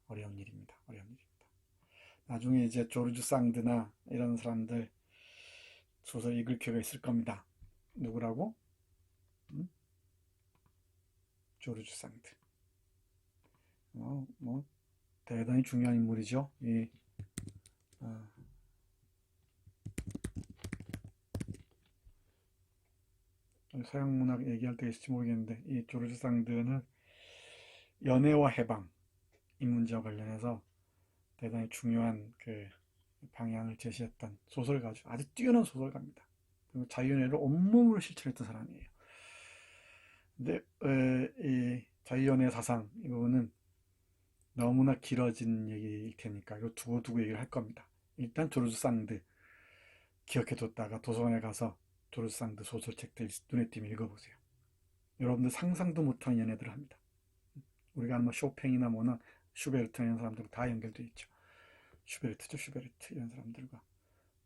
어려운 일입니다. 어려운 일입니다. 나중에 이제 조르주 상드나 이런 사람들 소설 읽을 기회가 있을 겁니다. 누구라고? 조르주 상드. 뭐 대단히 중요한 인물이죠. 서양 문학 얘기할 때 있을지 모르겠는데 이 조르주 상드는 연애와 해방 이 문제와 관련해서 대단히 중요한 그 방향을 제시했던 소설가죠. 아주 뛰어난 소설가입니다. 그리고 자유연애를 온몸으로 실천했던 사람이에요. 근데 이 자유연애 사상 이거는 너무나 길어진 얘기일 테니까 이거 두고두고 얘기를 할 겁니다. 일단 조르주 상드 기억해뒀다가 도서관에 가서 조르주 상드 소설책들 눈에 띄면 읽어보세요. 여러분들 상상도 못한 연애들을 합니다. 우리가 아는 뭐 쇼팽이나 뭐나 슈베르트 이런 사람들 다 연결되어 있죠. 슈베르트죠, 슈베르트 이런 사람들과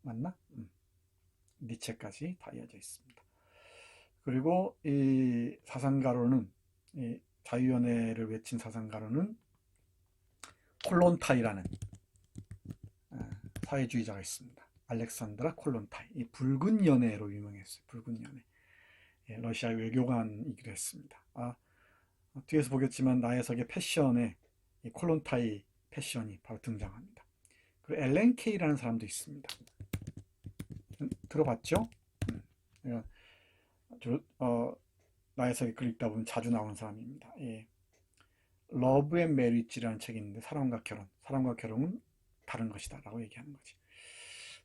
맞나? 니체까지 다 이어져 있습니다. 그리고 이 사상가로는 이 자유연애를 외친 사상가로는 콜론타이라는 사회주의자가 있습니다. 알렉산드라 콜론타이. 이 붉은 연애로 유명했어요. 붉은 연애. 러시아 외교관이기도 했습니다. 뒤에서 보겠지만 나혜석의 패션에 이 콜론타이 패션이 바로 등장합니다. 그리고 엘렌 케이라는 사람도 있습니다. 들어봤죠? 나혜석의 글 읽다 보면 자주 나오는 사람입니다. 예. 러브 앤 메리지라는 책이 있는데 사람과 결혼은 다른 것이다 라고 얘기하는 거지.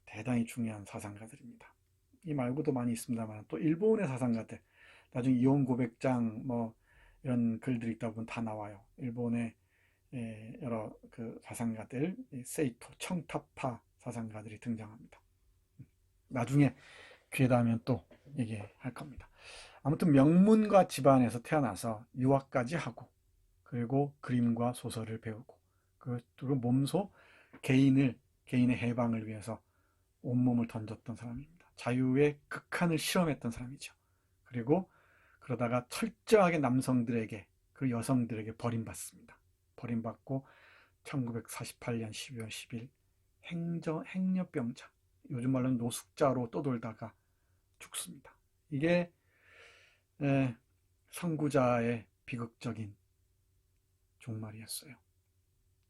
대단히 중요한 사상가들입니다. 이 말고도 많이 있습니다만 또 일본의 사상가들, 나중에 이혼 고백장 뭐 이런 글들 읽다 보면 다 나와요. 일본의 여러 그 사상가들, 세이토, 청타파 사상가들이 등장합니다. 나중에 기회 닿으면 또 얘기할 겁니다. 아무튼 명문가 집안에서 태어나서 유학까지 하고, 그리고 그림과 소설을 배우고, 그리고 몸소 개인의 해방을 위해서 온몸을 던졌던 사람입니다. 자유의 극한을 실험했던 사람이죠. 그리고 그러다가 철저하게 남성들에게, 그리고 여성들에게 버림받습니다. 버림받고 1948년 12월 10일 행렬병자, 요즘 말로는 노숙자로 떠돌다가 죽습니다. 이게 선구자의 비극적인 종말이었어요.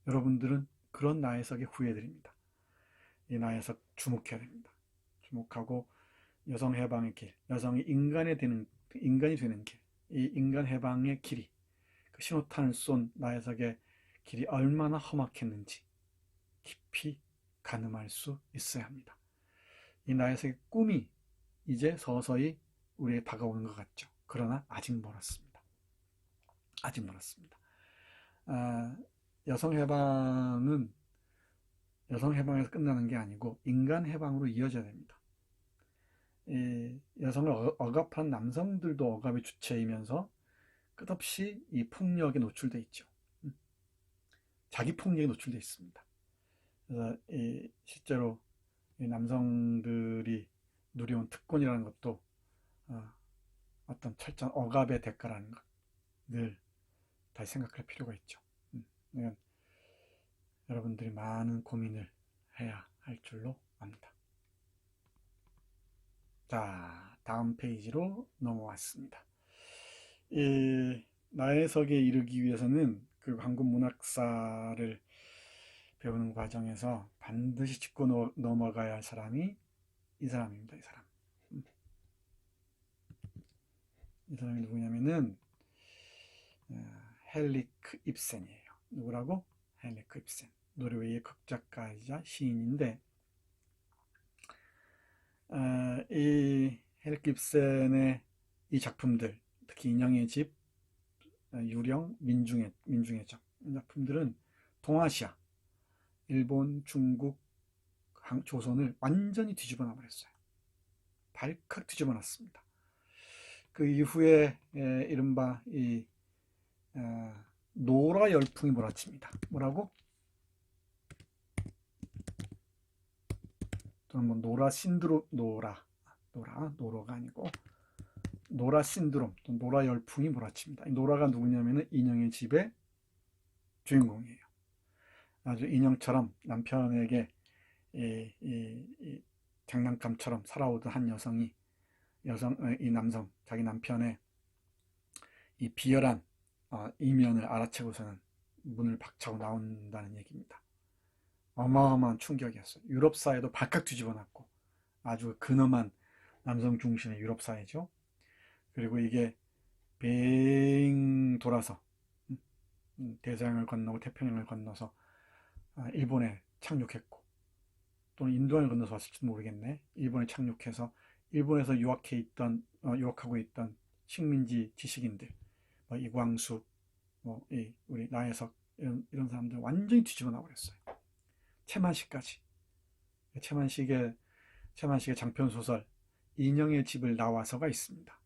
여러분들은 그런 나혜석의 후예들입니다. 이 나혜석 주목해야 됩니다. 주목하고 여성 해방의 길, 여성이 인간이 되는 길, 이 인간 해방의 길이, 그 신호탄을 쏜 나혜석의 길이 얼마나 험악했는지 깊이 가늠할 수 있어야 합니다. 이 나혜석의 꿈이 이제 서서히 우리에게 다가오는 것 같죠. 그러나 아직 멀었습니다. 아직 멀었습니다. 여성 해방에서 끝나는 게 아니고 인간 해방으로 이어져야 됩니다. 여성을 억압한 남성들도 억압의 주체이면서 끝없이 이 폭력에 노출돼 있죠. 자기 폭력에 노출돼 있습니다. 그래서 실제로 남성들이 누려온 특권이라는 것도 어떤 철저한 억압의 대가라는 것 늘 다시 생각할 필요가 있죠. 여러분들이 많은 고민을 해야 할 줄로 압니다. 자, 다음 페이지로 넘어왔습니다. 나혜석에 이르기 위해서는 그 한국 문학사를 배우는 과정에서 반드시 짚고 넘어가야 할 사람이 이 사람입니다. 이 사람이 누구냐면은 헨리크 입센이에요. 누구라고? 헨리크 입센. 노르웨이의 극작가이자 시인인데, 이 헨리크 입센의 이 작품들, 특히 인형의 집, 유령, 민중의 적, 이 작품들은 동아시아, 일본, 중국, 조선을 완전히 뒤집어 놔버렸어요. 발칵 뒤집어 놨습니다. 그 이후에 이른바 이 노라 열풍이 몰아칩니다. 뭐라고? 또는 뭐 노라 신드롬, 노라가 아니고 노라 신드롬, 또 노라 열풍이 몰아칩니다. 이 노라가 누구냐면은 인형의 집의 주인공이에요. 아주 인형처럼 남편에게 이 장난감처럼 살아오던 한 이 남성, 자기 남편의 이 비열한 이면을 알아채고서는 문을 박차고 나온다는 얘기입니다. 어마어마한 충격이었어요. 유럽 사회도 발칵 뒤집어 놨고, 아주 근엄한 남성 중심의 유럽 사회죠. 그리고 이게 빙 돌아서 대서양을 건너고 태평양을 건너서 일본에 착륙했고, 또는 인도양을 건너서 왔을지도 모르겠네. 일본에 착륙해서 일본에서 유학하고 있던 식민지 지식인들, 뭐 이광수, 우리 나혜석 이런 사람들 완전히 뒤집어 놔버렸어요. 채만식까지. 채만식의 장편 소설 인형의 집을 나와서가 있습니다.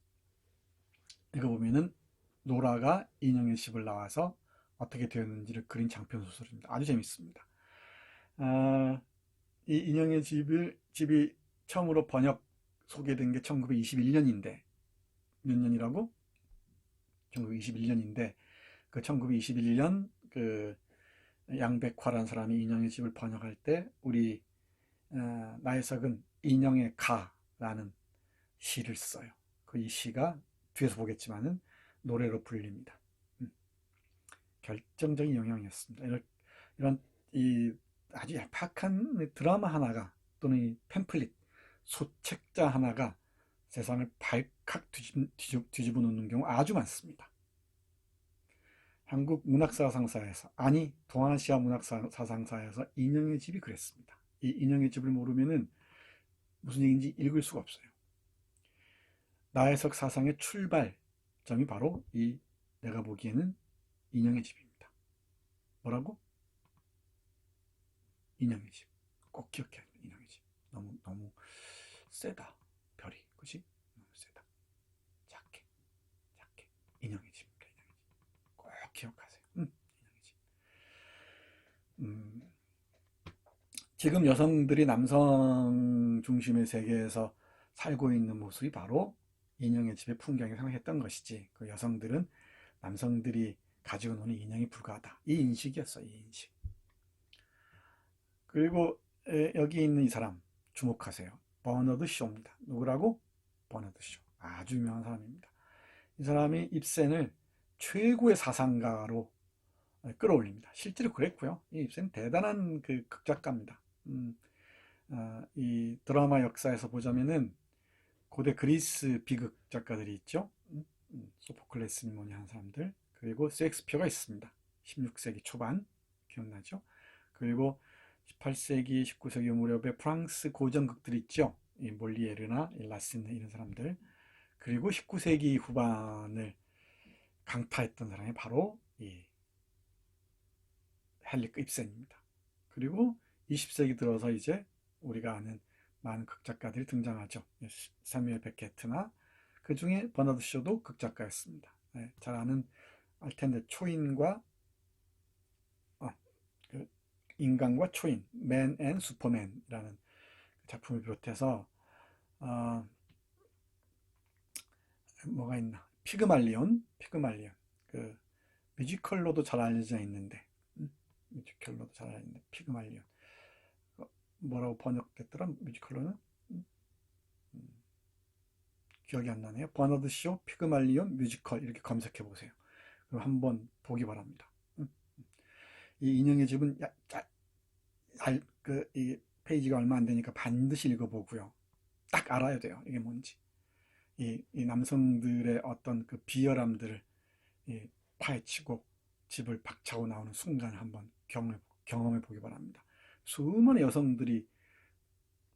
이거 보면은 노라가 인형의 집을 나와서 어떻게 되었는지를 그린 장편 소설입니다. 아주 재밌습니다. 이 인형의 집이 처음으로 번역 소개된 게 1921년인데, 몇 년이라고? 1921년인데, 그 1921년 그 양백화라는 사람이 인형의 집을 번역할 때 우리 나혜석은 인형의 가라는 시를 써요. 그 이 시가 뒤에서 보겠지만은 노래로 불립니다. 결정적인 영향이었습니다. 이런 이 아주 얄팍한 드라마 하나가, 또는 이 팸플릿 소책자 하나가 세상을 발칵 뒤집어 놓는 경우 아주 많습니다. 한국 문학사상사에서, 아니 동아시아 문학사상사에서 인형의 집이 그랬습니다. 이 인형의 집을 모르면은 무슨 얘기인지 읽을 수가 없어요. 나해석 사상의 출발점이 바로 이 내가 보기에는 인형의 집입니다. 뭐라고? 인형의 집. 꼭 기억해야 돼. 인형의 집. 너무 세다. 별이. 그치? 너무 세다. 작게. 인형의 집입니다. 인형의 집. 꼭 기억하세요. 인형의 집. 지금 여성들이 남성 중심의 세계에서 살고 있는 모습이 바로 인형의 집의 풍경에 상했던 것이지, 그 여성들은 남성들이 가지고 노는 인형이 불과하다, 이 인식이었어. 이 인식. 그리고 여기 있는 이 사람 주목하세요. 버너드 쇼입니다. 누구라고? 버너드 쇼. 아주 유명한 사람입니다. 이 사람이 입센을 최고의 사상가로 끌어올립니다. 실제로 그랬고요. 이 입센 대단한 그 극작가입니다. 이 드라마 역사에서 보자면은 고대 그리스 비극 작가들이 있죠. 소포클레스니 뭐니 하는 사람들, 그리고 셰익스피어가 있습니다. 16세기 초반 기억나죠? 그리고 18세기, 19세기 무렵에 프랑스 고전극들이 있죠. 이 몰리에르나 라시네 이런 사람들. 그리고 19세기 후반을 강타했던 사람이 바로 이 헨리크 입센입니다. 그리고 20세기 들어서 이제 우리가 아는 많은 극작가들이 등장하죠. 사뮤엘 베케트나 그 중에 버나드 쇼도 극작가였습니다. 네, 잘 아는 알 텐데 초인과 그 인간과 초인, 맨 앤 슈퍼맨이라는 작품을 비롯해서 뭐가 있나? 피그말리온 그 뮤지컬로도 잘 알려져 있는데, 피그말리온 뭐라고 번역됐더라? 뮤지컬로는 기억이 안 나네요. 버너드 쇼 피그말리온 뮤지컬 이렇게 검색해 보세요. 그럼 한번 보기 바랍니다. 이 인형의 집은 이 페이지가 얼마 안 되니까 반드시 읽어보고요. 딱 알아야 돼요. 이게 뭔지. 이 남성들의 어떤 그 비열함들을 파헤치고 집을 박차고 나오는 순간을 한번 경험해 보기 바랍니다. 수많은 여성들이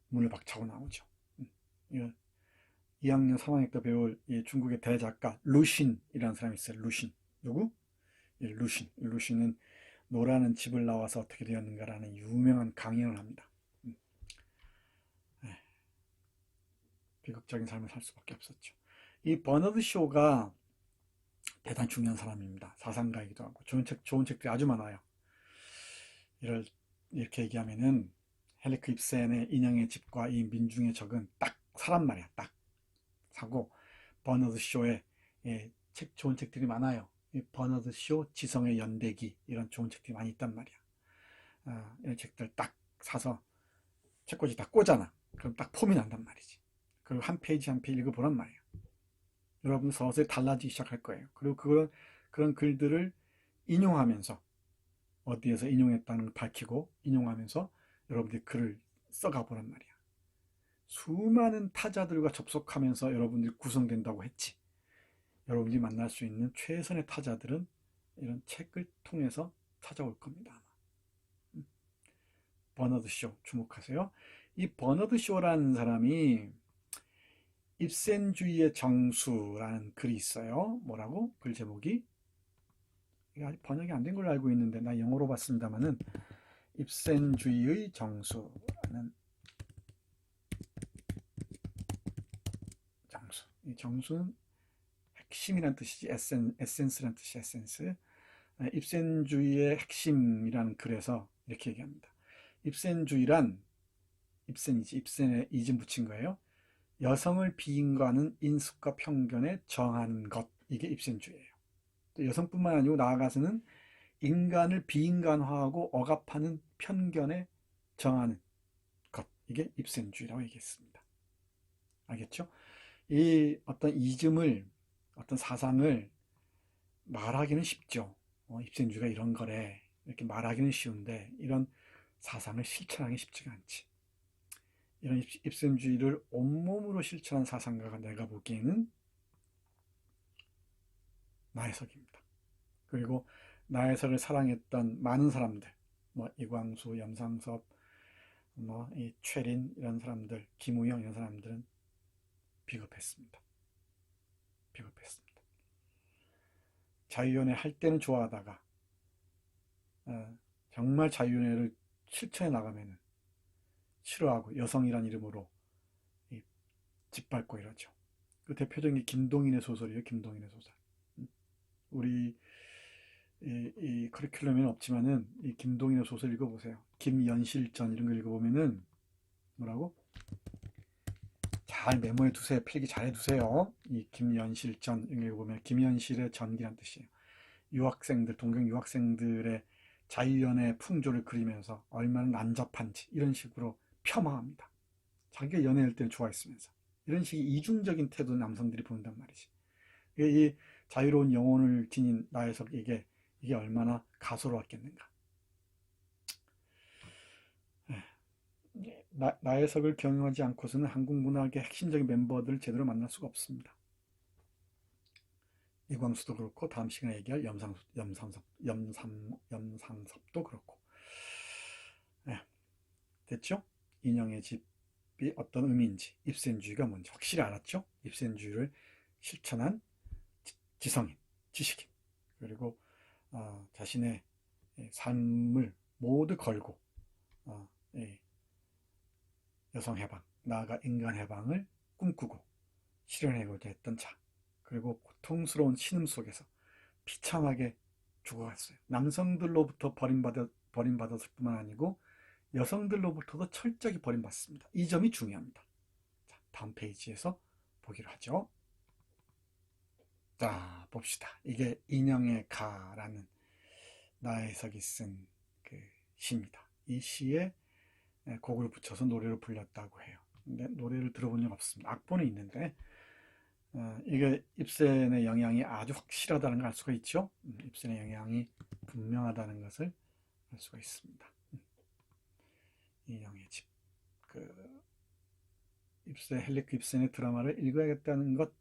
문을 박차고 나오죠. 2학년 3학년 때 배울 이 중국의 대작가 루신이라는 사람이 있어요. 루신. 누구? 루신은 노라는 집을 나와서 어떻게 되었는가라는 유명한 강연을 합니다. 비극적인 삶을 살 수밖에 없었죠. 이 버너드 쇼가 대단히 중요한 사람입니다. 사상가이기도 하고 좋은 책들이 아주 많아요. 이렇게 얘기하면은 헨리크 입센의 인형의 집과 이 민중의 적은 딱 사람 말이야. 딱 사고, 버너드 쇼의 좋은 책들이 많아요. 이 버너드 쇼 지성의 연대기 이런 좋은 책들이 많이 있단 말이야. 이런 책들 딱 사서 책꽂이 딱 꽂아놔. 그럼 딱 폼이 난단 말이지. 그리고 한 페이지 한 페이지 읽어보란 말이야. 여러분 서서히 달라지기 시작할 거예요. 그리고 그런 글들을 인용하면서, 어디에서 인용했다는 걸 밝히고 인용하면서 여러분들이 글을 써가 보란 말이야. 수많은 타자들과 접속하면서 여러분들이 구성된다고 했지. 여러분이 만날 수 있는 최선의 타자들은 이런 책을 통해서 찾아올 겁니다. 아마. 버너드 쇼 주목하세요. 이 버너드 쇼라는 사람이 입센주의의 정수라는 글이 있어요. 뭐라고? 글 제목이, 이게 아직 번역이 안 된 걸로 알고 있는데 나 영어로 봤습니다만은, 입센주의의 정수라는, 이 정수는 핵심이란 뜻이지, 에센스란 뜻이 에센스. 입센주의의 핵심이라는 글에서 이렇게 얘기합니다. 입센주의란, 입센의 이즘 붙인 거예요. 여성을 비인간은 인습과 편견에 정하는 것, 이게 입센주의예요. 또 여성뿐만 아니고 나아가서는 인간을 비인간화하고 억압하는 편견에 정하는 것, 이게 입센주의라고 얘기했습니다. 알겠죠? 이 어떤 이즘을, 어떤 사상을 말하기는 쉽죠. 입센주의가 이런 거래 이렇게 말하기는 쉬운데, 이런 사상을 실천하기 쉽지가 않지. 이런 입센주의를 온몸으로 실천한 사상가가 내가 보기에는 나혜석입니다. 그리고 나혜석을 사랑했던 많은 사람들, 뭐 이광수, 염상섭, 뭐 이 최린 이런 사람들, 김우영 이런 사람들은 비겁했습니다. 비겁했습니다. 자유연애 할 때는 좋아하다가 정말 자유연애를 실천해 나가면 싫어하고 여성이란 이름으로 짓밟고 이러죠. 그 대표적인 게 김동인의 소설이에요. 김동인의 소설. 우리 이 커리큘럼에는 없지만은 이 김동인의 소설 읽어보세요. 김연실전 이런 거 읽어보면은 뭐라고? 잘 메모해 두세요. 필기 잘 해두세요. 이 김연실전 이런 거 읽어보면 김연실의 전기란 뜻이에요. 유학생들, 동경 유학생들의 자유연애 풍조를 그리면서 얼마나 난잡한지 이런 식으로 폄하합니다. 자기가 연애할 때는 좋아했으면서 이런 식의 이중적인 태도 남성들이 보인단 말이지. 이 자유로운 영혼을 지닌 나혜석에게 이게 얼마나 가소로웠겠는가. 나혜석을 경영하지 않고서는 한국 문학의 핵심적인 멤버들을 제대로 만날 수가 없습니다. 이광수도 그렇고 다음 시간에 얘기할 염상섭도 그렇고. 됐죠? 인형의 집이 어떤 의미인지, 입센주의가 뭔지 확실히 알았죠? 입센주의를 실천한 지성인, 지식인, 그리고 자신의 삶을 모두 걸고 여성 해방, 나아가 인간 해방을 꿈꾸고 실현하고자 했던 자, 그리고 고통스러운 신음 속에서 비참하게 죽어갔어요. 남성들로부터 버림받았을 뿐만 아니고 여성들로부터도 철저히 버림받습니다. 이 점이 중요합니다. 자, 다음 페이지에서 보기로 하죠. 자, 봅시다. 이게 인형의 가라는 나혜석이 쓴 그 시입니다. 이 시에 곡을 붙여서 노래를 불렸다고 해요. 근데 노래를 들어본 적 없습니다. 악보는 있는데 이게 입센의 영향이 아주 확실하다는 걸 알 수가 있죠. 입센의 영향이 분명하다는 것을 알 수가 있습니다. 인형의 집. 그 헬리크 입센의 드라마를 읽어야겠다는 것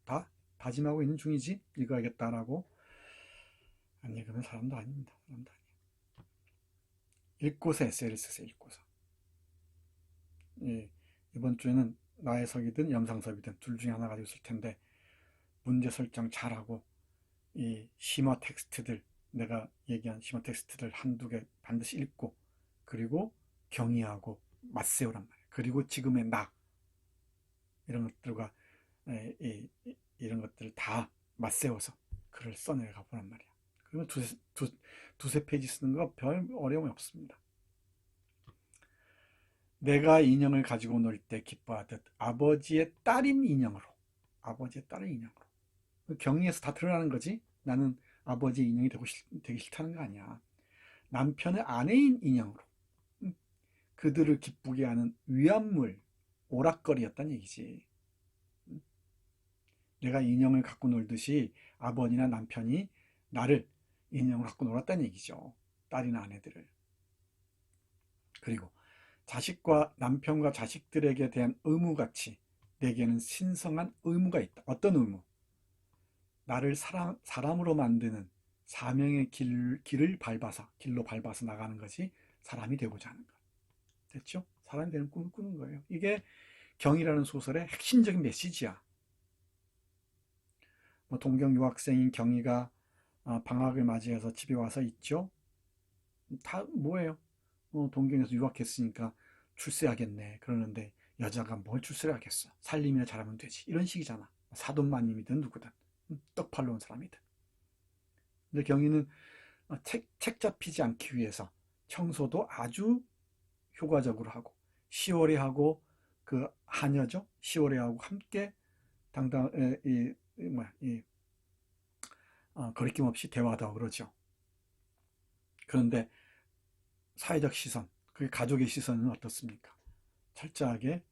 다 다짐하고 있는 중이지. 읽어야겠다라고. 안 읽으면 사람도 아닙니다. 사람도 아니에요. 읽고서 에세이를 쓰세요. 읽고서. 이번 주에는 나혜석이든 염상섭이든 둘 중에 하나 가지고 쓸 텐데 문제 설정 잘하고 이 심화 텍스트들, 내가 얘기한 심화 텍스트들 한두 개 반드시 읽고, 그리고 경의하고 맞세우란 말이에요. 그리고 지금의 나 이런 것들과 이런 것들을 다 맞세워서 글을 써내가 보란 말이야. 그러면 두세 페이지 쓰는 거 별 어려움이 없습니다. 내가 인형을 가지고 놀 때 기뻐하듯 아버지의 딸인 인형으로, 아버지의 딸인 인형으로. 경의에서 다 드러나는 거지. 나는 아버지 인형이 되기 싫다는 거 아니야. 남편의 아내인 인형으로 그들을 기쁘게 하는 위안물, 오락거리였단 얘기지. 내가 인형을 갖고 놀듯이 아버지나 남편이 나를 인형을 갖고 놀았다는 얘기죠. 딸이나 아내들을. 그리고 자식과 남편과 자식들에게 대한 의무같이 내게는 신성한 의무가 있다. 어떤 의무? 나를 사람으로 만드는 사명의 길로 밟아서 나가는 것이 사람이 되고자 하는 것. 됐죠? 사람이 되는 꿈을 꾸는 거예요. 이게 경이라는 소설의 핵심적인 메시지야. 뭐 동경 유학생인 경이가 방학을 맞이해서 집에 와서 있죠. 다 뭐예요? 동경에서 유학했으니까 출세하겠네. 그러는데 여자가 뭘 출세를 하겠어? 살림이나 잘하면 되지. 이런 식이잖아. 사돈마님이든 누구든 떡팔러 온 사람이든. 근데 경이는 책 잡히지 않기 위해서 청소도 아주 효과적으로 하고 10월에 하고 그 하녀죠. 10월에 하고 함께 거리낌 없이 대화도 하고 그러죠. 그런데 사회적 시선, 그 가족의 시선은 어떻습니까? 철저하게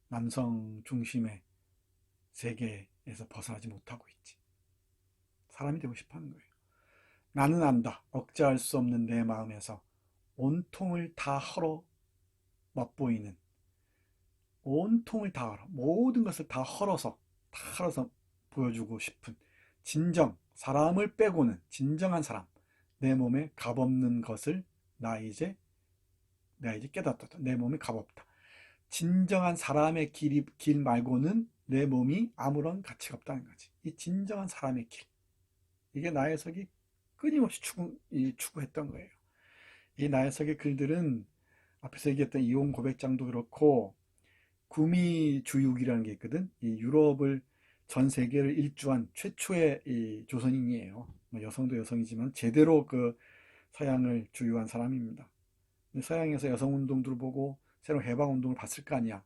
남성 중심의 세계에서 벗어나지 못하고 있지. 사람이 되고 싶어 하는 거예요. 나는 안다. 억제할 수 없는 내 마음에서 온통을 다 헐어 맛보이는, 온통을 다 헐어, 모든 것을 다 헐어서 보여주고 싶은 진정, 사람을 빼고는 진정한 사람, 내 몸에 값없는 것을 내가 이제 깨닫다. 내 몸에 값없다. 진정한 사람의 길 말고는 내 몸이 아무런 가치가 없다는 거지. 이 진정한 사람의 길. 이게 나혜석이 끊임없이 추구했던 거예요. 이 나혜석의 글들은 앞에서 얘기했던 이혼 고백장도 그렇고 구미주육이라는 게 있거든. 이 유럽을 전 세계를 일주한 최초의 이 조선인이에요. 뭐 여성도 여성이지만 제대로 그 서양을 주유한 사람입니다. 서양에서 여성운동들을 보고 새로운 해방운동을 봤을 거 아니야.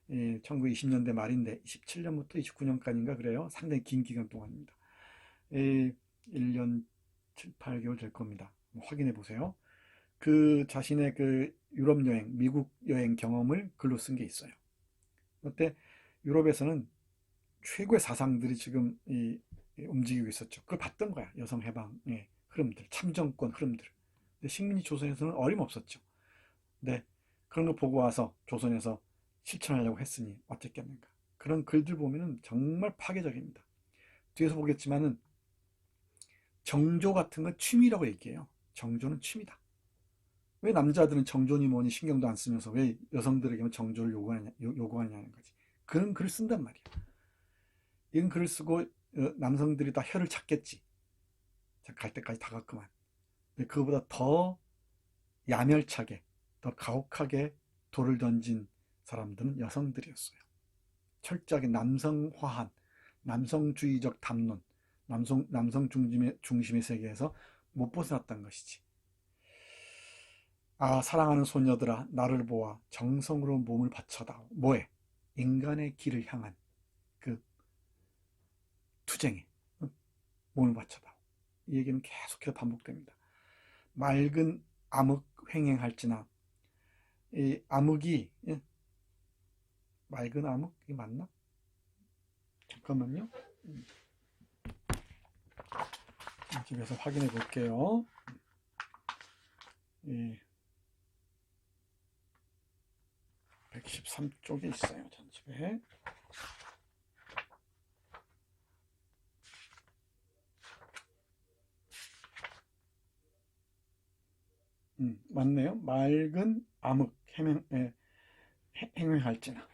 1920년대 말인데 27년부터 29년까지인가 그래요. 상당히 긴 기간 동안입니다. 1년 7, 8개월 될 겁니다. 확인해 보세요. 그 자신의 그 유럽 여행, 미국 여행 경험을 글로 쓴 게 있어요. 그때 유럽에서는 최고의 사상들이 지금 움직이고 있었죠. 그걸 봤던 거야. 여성 해방의 흐름들, 참정권 흐름들. 근데 식민지 조선에서는 어림없었죠. 네, 그런 거 보고 와서 조선에서 실천하려고 했으니 어쨌겠는가. 그런 글들 보면은 정말 파괴적입니다. 뒤에서 보겠지만은 정조 같은 건 취미라고 얘기해요. 정조는 취미다. 왜 남자들은 정조니 뭐니 신경도 안 쓰면서 왜 여성들에게만 정조를 요구하냐는 거지. 그런 글을 쓴단 말이야. 이런 글을 쓰고 남성들이 다 혀를 찾겠지. 갈 때까지 다 갔구만. 근데 그거보다 더 야멸차게, 더 가혹하게 돌을 던진 사람들은 여성들이었어요. 철저하게 남성화한, 남성주의적 담론, 남성 중심의 세계에서 못 벗어났다는 것이지. 아, 사랑하는 소녀들아, 나를 보아 정성으로 몸을 바쳐다오. 뭐해? 인간의 길을 향한 그 투쟁에 몸을 바쳐다오. 이 얘기는 계속해서 반복됩니다. 맑은 암흑 횡행할지나, 이 암흑이, 맑은 암흑? 이게 맞나? 잠깐만요. 집에서 확인해 볼게요. 113쪽에 있어요. 전집에. 맞네요. 맑은 암흑 행행할지나.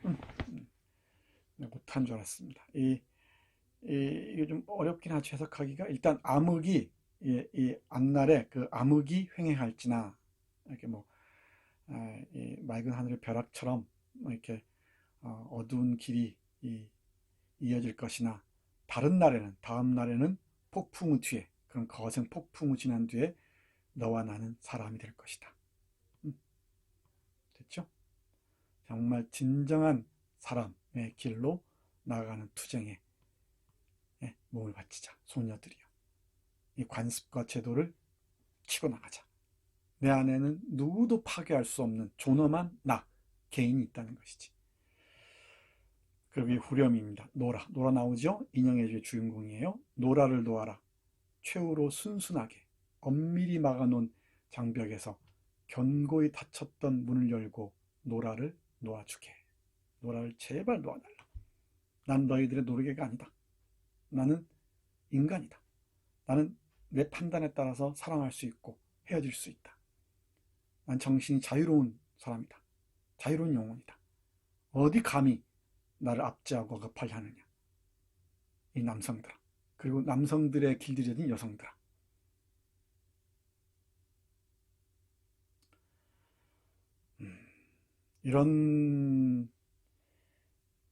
못한 줄 알았습니다. 이게 좀 어렵긴 하죠. 해석하기가. 일단 암흑이, 이 앞날에 그 암흑이 횡행할지나, 이렇게 뭐 이 맑은 하늘의 벼락처럼 이렇게 어두운 길이 이어질 것이나, 다른 날에는, 다음 날에는 폭풍 우 뒤에, 그런 거센 폭풍 우 지난 뒤에 너와 나는 사람이 될 것이다. 됐죠? 정말 진정한 사람의 길로 나아가는 투쟁에 몸을 바치자. 소녀들이여, 이 관습과 제도를 치고 나가자. 내 안에는 누구도 파괴할 수 없는 존엄한 나, 개인이 있다는 것이지. 그리고 이 후렴입니다. 노라. 노라 나오죠? 인형의 주의 주인공이에요. 노라를 놓아라. 최후로 순순하게 엄밀히 막아놓은 장벽에서 견고히 닫혔던 문을 열고 노라를 놓아주게. 노라를 제발 놓아달라. 난 너희들의 노르개가 아니다. 나는 인간이다. 나는 내 판단에 따라서 사랑할 수 있고 헤어질 수 있다. 난 정신이 자유로운 사람이다. 자유로운 영혼이다. 어디 감히 나를 압제하고 억압하려 하느냐. 이 남성들아. 그리고 남성들의 길들여진 여성들아. 이런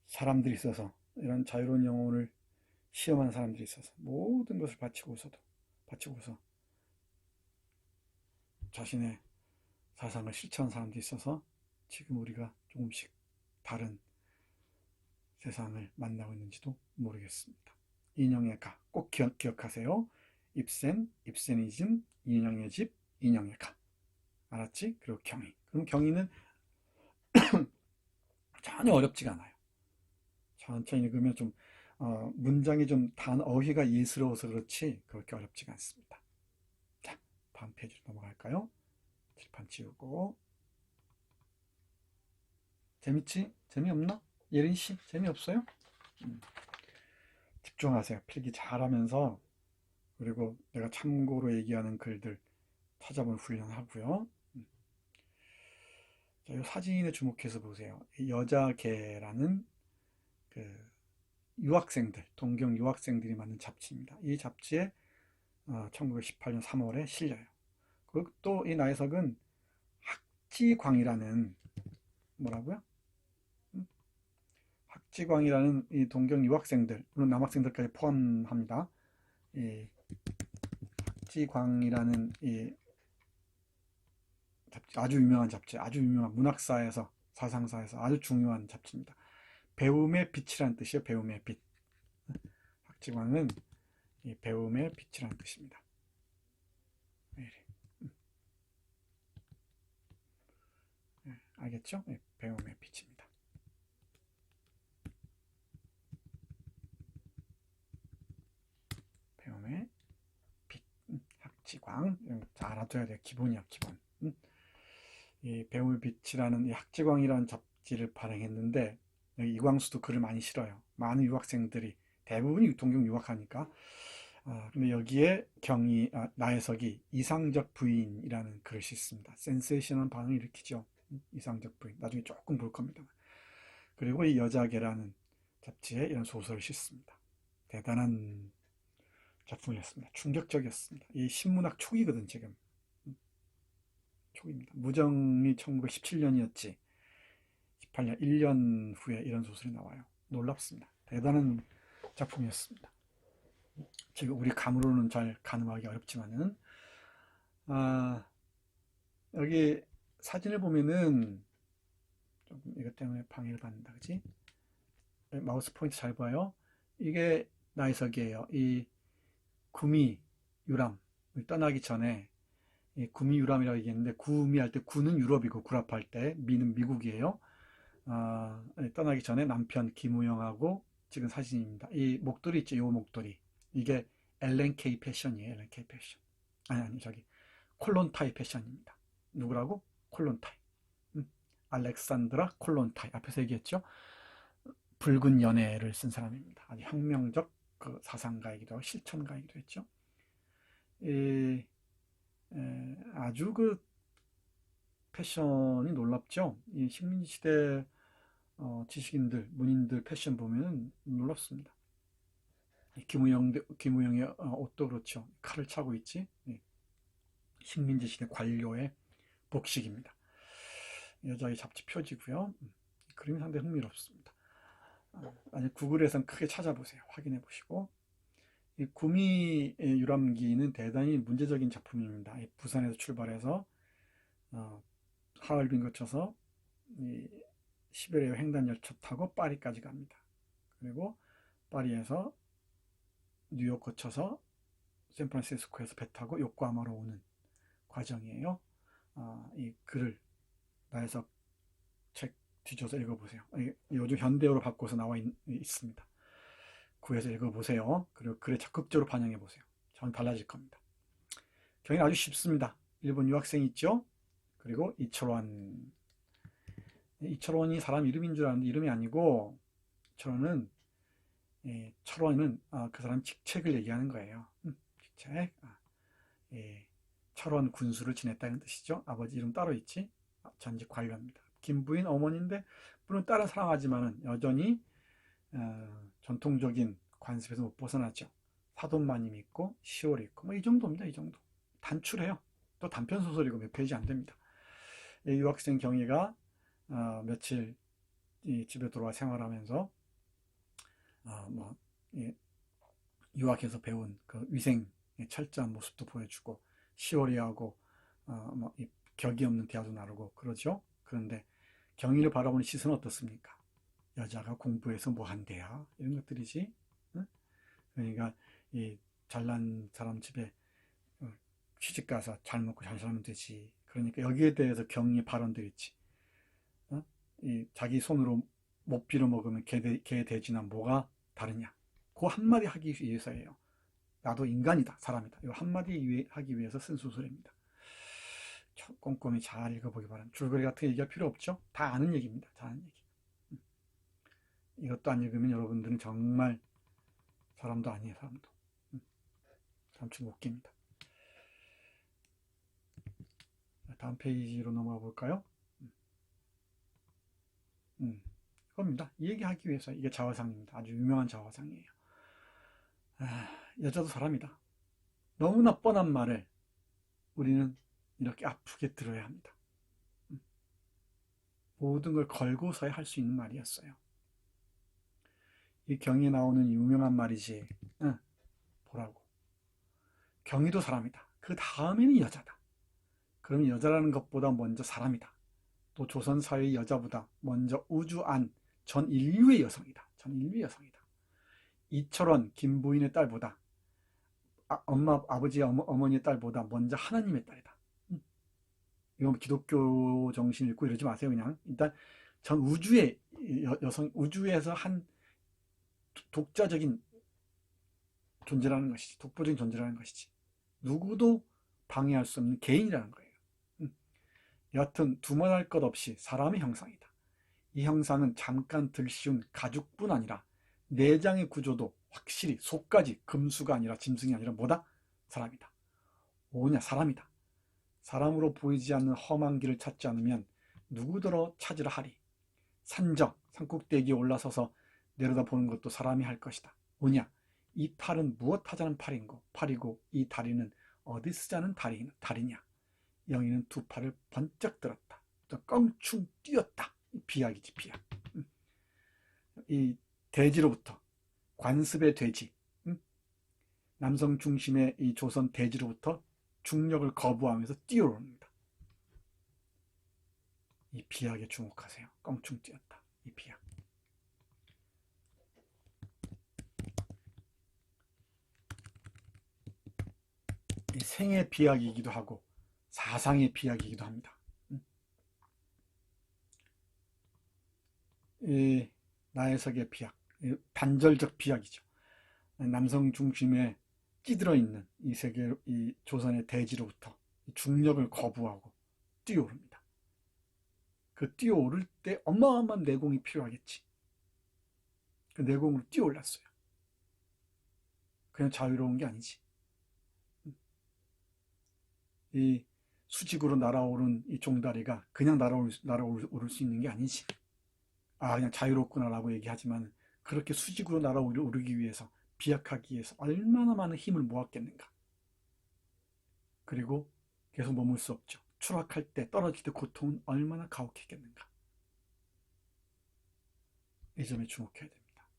사람들이 있어서, 이런 자유로운 영혼을 시험한 사람들이 있어서 모든 것을 바치고서 자신의 사상을 실천한 사람들이 있어서 지금 우리가 조금씩 다른 세상을 만나고 있는지도 모르겠습니다. 인형의 가, 꼭 기억하세요. 입센, 입센이즘, 인형의 집, 인형의 가. 알았지? 그리고 경의. 그럼 경의는 전혀 어렵지가 않아요. 천천히 읽으면 좀 문장이 좀 어휘가 예스러워서 그렇지 그렇게 어렵지가 않습니다. 자, 다음 페이지로 넘어갈까요? 칠판 치우고. 재밌지? 재미없나? 예린씨 재미없어요? 음, 집중하세요. 필기 잘하면서, 그리고 내가 참고로 얘기하는 글들 찾아보는 훈련하고요. 자, 이 사진에 주목해서 보세요. 이 여자 개라는 그 유학생들, 동경 유학생들이 만든 잡지입니다. 이 잡지에 1918년 3월에 실려요. 그리고 또 이 나혜석은 학지광이라는, 뭐라고요? 학지광이라는 이 동경 유학생들, 물론 남학생들까지 포함합니다. 이 학지광이라는 이 잡지, 아주 유명한 잡지, 아주 유명한 문학사에서, 사상사에서 아주 중요한 잡지입니다. 배움의 빛이라는 뜻이에요. 배움의 빛. 학지광은 이 배움의 빛이라는 뜻입니다. 알겠죠? 배움의 빛입니다. 배움의 빛, 학지광, 이런 거 잘 알아둬야 돼요. 기본이야, 기본. 이 배움의 빛이라는 이 학지광이라는 잡지를 발행했는데, 여기 이광수도 글을 많이 실어요. 많은 유학생들이, 대부분이 동경 유학하니까. 근데 여기에 나혜석이 이상적 부인이라는 글을 싣습니다. 센세이션한 반응을 일으키죠. 이상적 부인. 나중에 조금 볼 겁니다. 그리고 이 여자개라는 잡지에 이런 소설을 싣습니다. 대단한 작품이었습니다. 충격적이었습니다. 이 신문학 초기거든, 지금. 초기입니다. 무정이 1917년이었지. 18년, 1년 후에 이런 소설이 나와요. 놀랍습니다. 대단한 작품이었습니다. 지금 우리 감으로는 잘 가늠하기 어렵지만은, 여기 사진을 보면은, 조금 이것 때문에 방해를 받는다, 그지? 마우스 포인트 잘 봐요. 이게 나혜석이에요. 이 구미 유람을 떠나기 전에, 이 구미 유람이라고 얘기했는데, 구미 할 때 구는 유럽이고 구랍할 때 미는 미국이에요. 떠나기 전에 남편 김우영하고 찍은 사진입니다. 이 목도리 있죠, 요 목도리. 이게 LNK 패션이에요. LNK 패션. 아니, 저기 콜론타이 패션입니다. 누구라고? 콜론타이. 알렉산드라 콜론타이. 앞에서 얘기했죠. 붉은 연애를 쓴 사람입니다. 아주 혁명적 그 사상가이기도 하고 실천가이기도 했죠. 아주 그 패션이 놀랍죠. 이 식민지 시대 지식인들, 문인들 패션 보면 놀랍습니다. 김우영의 옷도 그렇죠. 칼을 차고 있지. 식민지 시대 관료의 복식입니다. 여자의 잡지 표지고요. 그림이 상당히 흥미롭습니다. 아니, 구글에선 크게 찾아보세요. 확인해 보시고. 이 구미 유람기는 대단히 문제적인 작품입니다. 부산에서 출발해서 하얼빈 거쳐서 시베리아 횡단 열차 타고 파리까지 갑니다. 그리고 파리에서 뉴욕 거쳐서 샌프란시스코에서 배 타고 요코하마로 오는 과정이에요. 이 글을 나혜석 책 뒤져서 읽어보세요. 요즘 현대어로 바꿔서 나와 있습니다. 구해서 읽어보세요. 그리고 글에 적극적으로 반영해보세요. 전 달라질 겁니다. 경이 아주 쉽습니다. 일본 유학생 있죠? 그리고 이철원. 이철원이 사람 이름인 줄 알았는데 이름이 아니고, 철원은 그 사람 직책을 얘기하는 거예요. 직책. 철원 군수를 지냈다는 뜻이죠. 아버지 이름 따로 있지. 전직 관료입니다. 김부인 어머니인데, 물론 딸은 사랑하지만은 여전히 전통적인 관습에서 못 벗어났죠. 사돈마님 있고 시월이 있고 뭐 이 정도입니다. 이 정도. 단출해요. 또 단편 소설이고 몇 페이지 안 됩니다. 유학생 경희가 며칠 집에 돌아와 생활하면서 유학에서 배운 그 위생 철저한 모습도 보여주고, 시월이하고 이 격이 없는 대화도 나누고 그러죠. 그런데 경희를 바라보는 시선은 어떻습니까? 여자가 공부해서 뭐 한대야, 이런 것들이지. 응? 그러니까 이 잘난 사람 집에 취직 가서 잘 먹고 잘 살면 되지. 그러니까 여기에 대해서 경희의 발언들 있지. 자기 손으로 못 빌어 먹으면 개 돼지나 뭐가 다르냐. 그 한마디 하기 위해서예요. 나도 인간이다, 사람이다. 이 한마디 하기 위해서 쓴 소설입니다. 꼼꼼히 잘 읽어보기 바랍니다. 줄거리 같은 거 얘기할 필요 없죠. 다 아는 얘기입니다. 다 아는 얘기. 이것도 안 읽으면 여러분들은 정말 사람도 아니에요. 사람도. 사람 좀 웃깁니다. 다음 페이지로 넘어가 볼까요? 이겁니다. 이 얘기하기 위해서. 이게 자화상입니다. 아주 유명한 자화상이에요. 여자도 사람이다. 너무나 뻔한 말을 우리는 이렇게 아프게 들어야 합니다. 모든 걸 걸고서야 할 수 있는 말이었어요. 이 경에 나오는 유명한 말이지. 보라고. 경이도 사람이다. 그 다음에는 여자다. 그러면 여자라는 것보다 먼저 사람이다. 또 조선사회의 여자보다 먼저 우주 안 전 인류의 여성이다. 전 인류의 여성이다. 이철원 김부인의 딸보다 엄마 아버지 어머니의 딸보다 먼저 하나님의 딸이다. 이건 기독교 정신 읽고 이러지 마세요. 그냥 일단 전 우주의 여성, 우주에서 한 독자적인 존재라는 것이지, 독보적인 존재라는 것이지, 누구도 방해할 수 없는 개인이라는 거예요. 여하튼 두말할 것 없이 사람의 형상이다. 이 형상은 잠깐 들쉬운 가죽뿐 아니라 내장의 구조도 확실히 속까지 금수가 아니라 짐승이 아니라 뭐다? 사람이다. 뭐냐? 사람이다. 사람으로 보이지 않는 험한 길을 찾지 않으면 누구더러 찾으라 하리. 산적, 산꼭대기에 올라서서 내려다보는 것도 사람이 할 것이다. 뭐냐? 이 팔은 무엇 하자는 팔이고 이 다리는 어디 쓰자는 다리냐? 영희는 두 팔을 번쩍 들었다. 또 껑충 뛰었다. 비약이지, 비약. 이 대지로부터, 관습의 돼지, 남성 중심의 이 조선 대지로부터 중력을 거부하면서 뛰어오릅니다. 이 비약에 주목하세요. 껑충 뛰었다. 이 비약. 이 생의 비약이기도 하고 사상의 비약이기도 합니다. 이 나혜석의 비약, 단절적 비약이죠. 남성 중심에 찌들어 있는 이 세계, 이 조선의 대지로부터 중력을 거부하고 뛰어오릅니다. 그 뛰어오를 때 어마어마한 내공이 필요하겠지. 그 내공으로 뛰어올랐어요. 그냥 자유로운 게 아니지. 이 수직으로 날아오른 이 종다리가 그냥 날아오를 수 있는 게 아니지. 그냥 자유롭구나라고 얘기하지만 그렇게 수직으로 날아오르기 위해서, 비약하기 위해서 얼마나 많은 힘을 모았겠는가. 그리고 계속 머물 수 없죠. 추락할 때, 떨어질 때 고통은 얼마나 가혹했겠는가. 이 점에 주목해야 됩니다.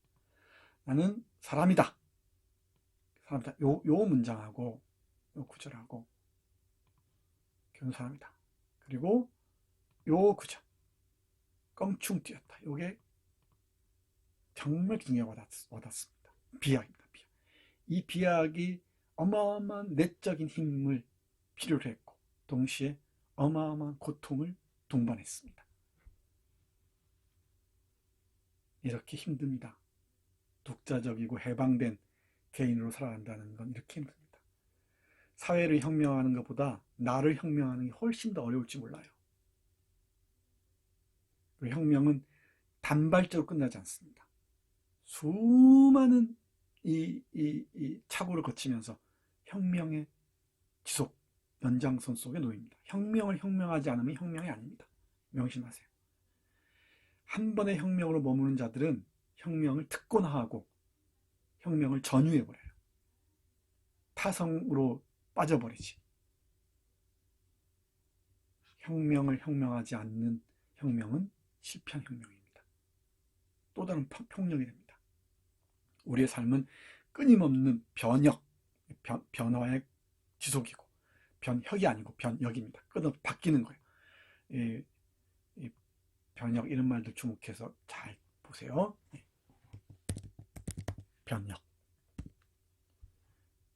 나는 사람이다. 사람이다. 요 문장하고 요 구절하고 결국 사람이다. 그리고 요 구절, 껑충 뛰었다. 요게 정말 중요하게 와닿습니다. 비약입니다. 비약. 이 비약이 어마어마한 내적인 힘을 필요로 했고 동시에 어마어마한 고통을 동반했습니다. 이렇게 힘듭니다. 독자적이고 해방된 개인으로 살아간다는 건 이렇게 힘듭니다. 사회를 혁명하는 것보다 나를 혁명하는 게 훨씬 더 어려울지 몰라요. 그 혁명은 단발적으로 끝나지 않습니다. 수많은 이 착오를 거치면서 혁명의 지속, 연장선 속에 놓입니다. 혁명을 혁명하지 않으면 혁명이 아닙니다. 명심하세요. 한 번의 혁명으로 머무는 자들은 혁명을 특권화하고 혁명을 전유해버려요. 타성으로 빠져버리지. 혁명을 혁명하지 않는 혁명은 실패한 혁명입니다. 또 다른 폭력이 됩니다. 우리의 삶은 끊임없는 변화의 지속이고, 변혁이 아니고 변역입니다. 끊임없이 바뀌는 거예요. 이 변역, 이런 말도 주목해서 잘 보세요. 변역.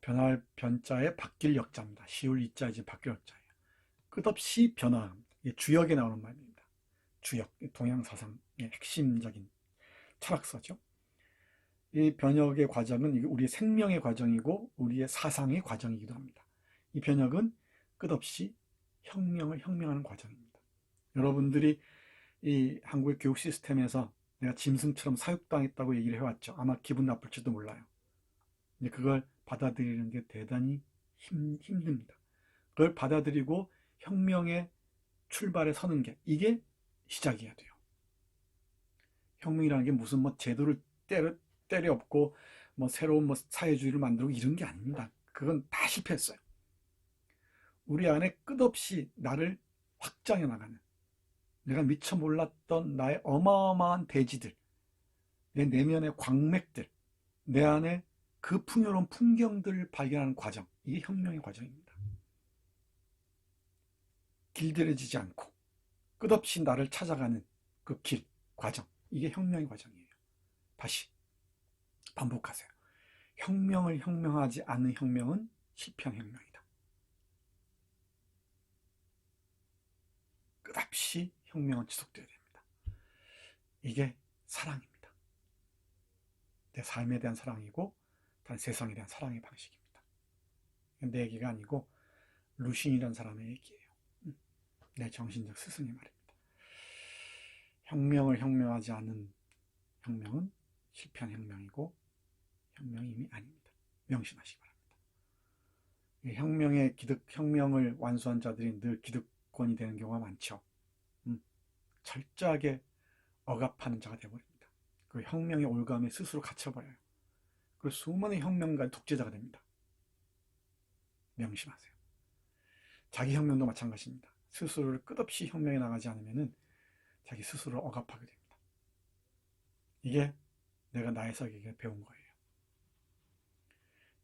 변할 변자에 바뀔 역자입니다. 시울 이자 이제 바뀔 역자예요. 끝없이 변화합니다. 이게 주역에 나오는 말입니다. 주역, 동양사상의 핵심적인 철학서죠. 이 변혁의 과정은 우리의 생명의 과정이고 우리의 사상의 과정이기도 합니다. 이 변혁은 끝없이 혁명하는 과정입니다. 여러분들이 이 한국의 교육 시스템에서 내가 짐승처럼 사육당했다고 얘기를 해왔죠. 아마 기분 나쁠지도 몰라요. 근데 그걸 받아들이는 게 대단히 힘듭니다. 그걸 받아들이고 혁명의 출발에 서는 게 이게 시작이어야 돼요. 혁명이라는 게 무슨 뭐 제도를 때려 엎고 뭐 새로운 뭐 사회주의를 만들고 이런 게 아닙니다. 그건 다 실패했어요. 우리 안에 끝없이 나를 확장해 나가는, 내가 미처 몰랐던 나의 어마어마한 대지들, 내 내면의 광맥들, 내 안에 그 풍요로운 풍경들을 발견하는 과정, 이게 혁명의 과정입니다. 길들여지지 않고 끝없이 나를 찾아가는 그 길, 과정, 이게 혁명의 과정이에요. 다시 반복하세요. 혁명을 혁명하지 않는 혁명은 실패한 혁명이다. 끝없이 혁명은 지속되어야 됩니다. 이게 사랑입니다. 내 삶에 대한 사랑이고 다른 세상에 대한 사랑의 방식입니다. 내 얘기가 아니고 루신이라는 사람의 얘기예요. 내 정신적 스승의 말입니다. 혁명을 혁명하지 않은 혁명은 실패한 혁명이고 혁명이 이미 아닙니다. 명심하시기 바랍니다. 혁명을 완수한 자들이 늘 기득권이 되는 경우가 많죠. 철저하게 억압하는 자가 되어버립니다. 그 혁명의 올가움에 스스로 갇혀버려요. 그리고 수많은 혁명가 독재자가 됩니다. 명심하세요. 자기 혁명도 마찬가지입니다. 스스로를 끝없이 혁명에 나가지 않으면 자기 스스로를 억압하게 됩니다. 이게 내가 나혜석에게 배운 거예요.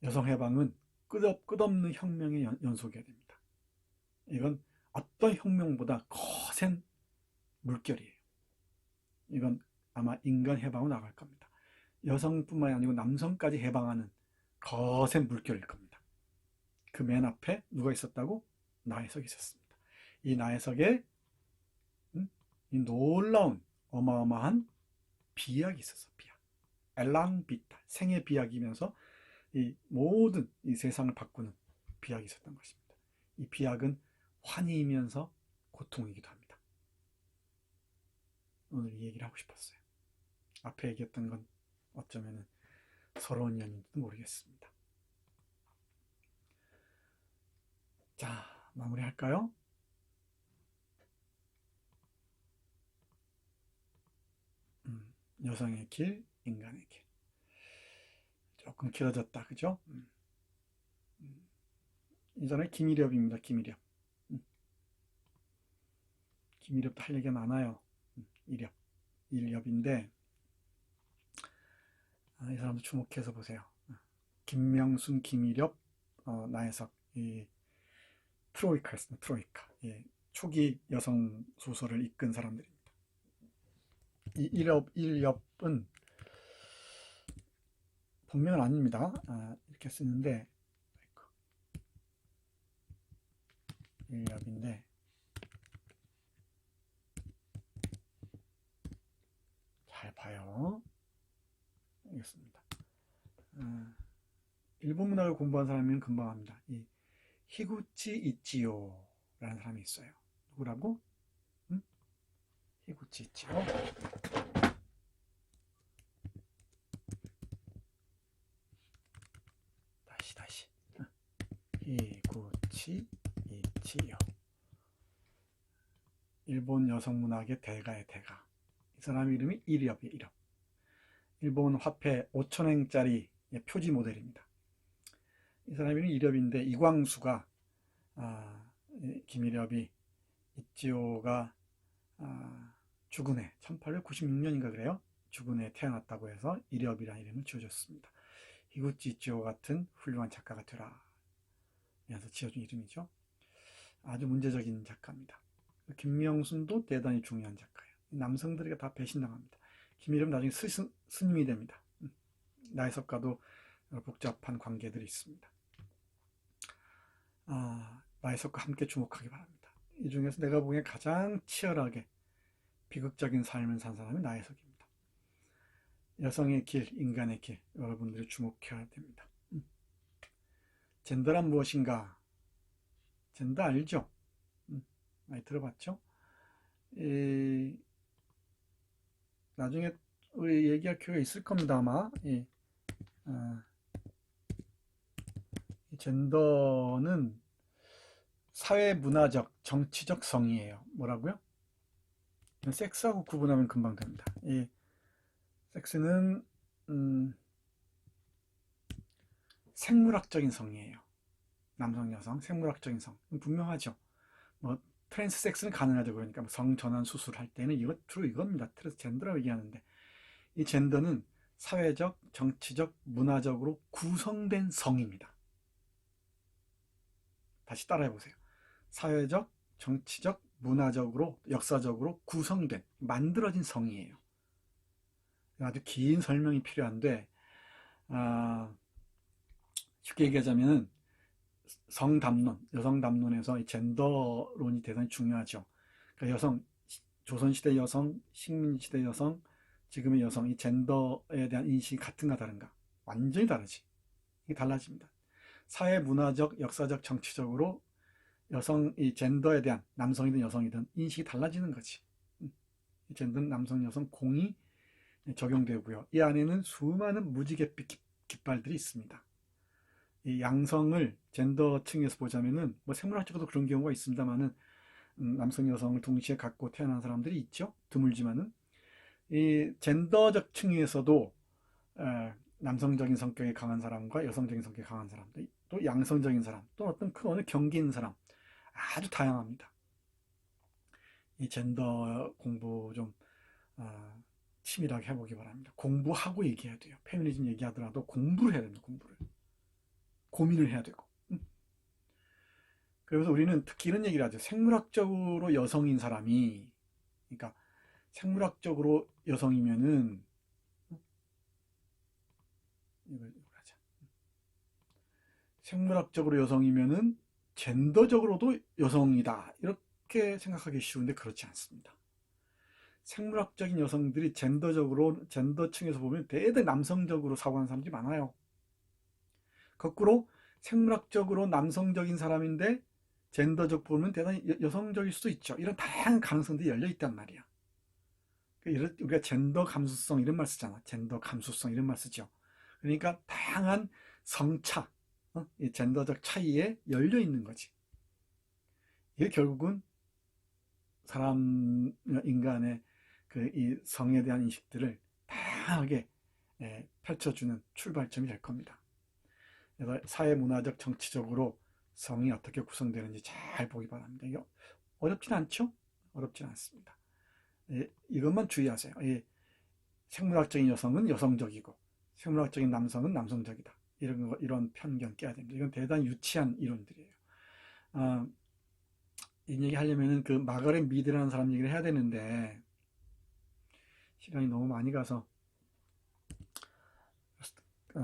여성해방은 끝없는 혁명의 연속이어야 됩니다. 이건 어떤 혁명보다 거센 물결이에요. 이건 아마 인간 해방으로 나갈 겁니다. 여성뿐만이 아니고 남성까지 해방하는 거센 물결일 겁니다. 그 맨 앞에 누가 있었다고? 나혜석이 있었습니다. 이 나혜석에 이 놀라운 어마어마한 비약이 있었어. 비약. 엘랑비타, 생의 비약이면서 이 모든 이 세상을 바꾸는 비약이 있었던 것입니다. 이 비약은 환희이면서 고통이기도 합니다. 오늘 이 얘기를 하고 싶었어요. 앞에 얘기했던 건 어쩌면 서러운 이야기인지도 모르겠습니다. 자, 마무리할까요? 여성의 길, 인간의 길. 조금 길어졌다, 그죠? 이 사람이 김일엽입니다. 김일엽. 김일엽도 할 얘기가 많아요. 일엽인데 이 사람도 주목해서 보세요. 김명순, 김일엽, 나혜석, 이 트로이카였습니다. 트로이카. 예, 초기 여성 소설을 이끈 사람들입니다. 이 일엽은 본명은 아닙니다. 이렇게 쓰는데 일엽인데 잘 봐요. 알겠습니다. 일본 문학을 공부한 사람이면 금방 합니다. 이 히구치 이치요 라는 사람이 있어요. 누구라고? 히구치 이치요. 다시 히구치 이치요. 일본 여성문학의 대가의 대가. 이 사람 이름이 일엽이에요. 일엽. 일본 화폐 5,000엔짜리 표지 모델입니다. 이 사람 이름이 일엽인데 이광수가 김일엽이 이치요가 죽은 해 1896년인가 그래요. 죽은 해 태어났다고 해서 일엽이라는 이름을 지어줬습니다. 히구치 이치요 같은 훌륭한 작가가 되라 면서 지어준 이름이죠. 아주 문제적인 작가입니다. 김명순도 대단히 중요한 작가예요. 남성들에게 다 배신당합니다. 김일엽 나중에 스님이 됩니다. 나혜석과도 복잡한 관계들이 있습니다. 나혜석과 함께 주목하기 바랍니다. 이 중에서 내가 보기에 가장 치열하게 비극적인 삶을 산 사람이 나혜석입니다. 여성의 길, 인간의 길, 여러분들이 주목해야 됩니다. 젠더란 무엇인가? 젠더 알죠? 많이 들어봤죠? 이, 나중에 우리 얘기할 기회가 있을 겁니다, 아마. 아, 이 젠더는 사회 문화적, 정치적 성이에요. 뭐라고요? 섹스하고 구분하면 금방 됩니다. 이 섹스는 생물학적인 성이에요. 남성, 여성, 생물학적인 성. 분명하죠. 뭐 트랜스 섹스는 가능하죠. 그러니까 뭐 성전환 수술할 때는 이것 주로 이겁니다. 트랜스젠더라고 얘기하는데 이 젠더는 사회적, 정치적, 문화적으로 구성된 성입니다. 다시 따라해 보세요. 사회적, 정치적, 문화적으로, 역사적으로 구성된, 만들어진 성이에요. 아주 긴 설명이 필요한데 쉽게 얘기하자면 성담론, 여성담론에서 이 젠더론이 대단히 중요하죠. 그러니까 여성, 조선시대 여성, 식민시대 여성, 지금의 여성, 이 젠더에 대한 인식이 같은가 다른가? 완전히 다르지. 이게 달라집니다. 사회, 문화적, 역사적, 정치적으로 여성, 이 젠더에 대한 남성이든 여성이든 인식이 달라지는 거지. 이 젠더는 남성, 여성 공이 적용되고요. 이 안에는 수많은 무지갯빛 깃발들이 있습니다. 이 양성을 젠더층에서 보자면은 뭐 생물학적으로도 그런 경우가 있습니다만은 남성, 여성을 동시에 갖고 태어난 사람들이 있죠. 드물지만은 이 젠더적 층에서도 남성적인 성격이 강한 사람과 여성적인 성격이 강한 사람, 또 양성적인 사람, 또 어떤 큰 어느 경기 있는 사람 아주 다양합니다. 이 젠더 공부 좀 치밀하게 해보기 바랍니다. 공부하고 얘기해야 돼요. 페미니즘 얘기하더라도 공부를 해야 됩니다. 공부를. 고민을 해야 되고. 그래서 우리는 특히 이런 얘기를 하죠. 생물학적으로 여성인 사람이, 그러니까 생물학적으로 여성이면은 이걸 하자. 생물학적으로 여성이면은 젠더적으로도 여성이다. 이렇게 생각하기 쉬운데 그렇지 않습니다. 생물학적인 여성들이 젠더층에서 보면 대단히 남성적으로 사고하는 사람들이 많아요. 거꾸로 생물학적으로 남성적인 사람인데 젠더적 보면 대단히 여성적일 수도 있죠. 이런 다양한 가능성들이 열려 있단 말이야. 우리가 젠더 감수성 이런 말 쓰잖아. 젠더 감수성 이런 말 쓰죠. 그러니까 다양한 성차, 이 젠더적 차이에 열려 있는 거지. 이게 결국은 사람 인간의 이 성에 대한 인식들을 다양하게 펼쳐주는 출발점이 될 겁니다. 그래서 사회문화적 정치적으로 성이 어떻게 구성되는지 잘 보기 바랍니다. 이게 어렵진 않죠? 어렵진 않습니다. 이것만 주의하세요. 생물학적인 여성은 여성적이고 생물학적인 남성은 남성적이다. 이런 편견 깨야 됩니다. 이건 대단히 유치한 이론들이에요. 이 얘기 하려면은 그 마가렛 미드라는 사람 얘기를 해야 되는데 시간이 너무 많이 가서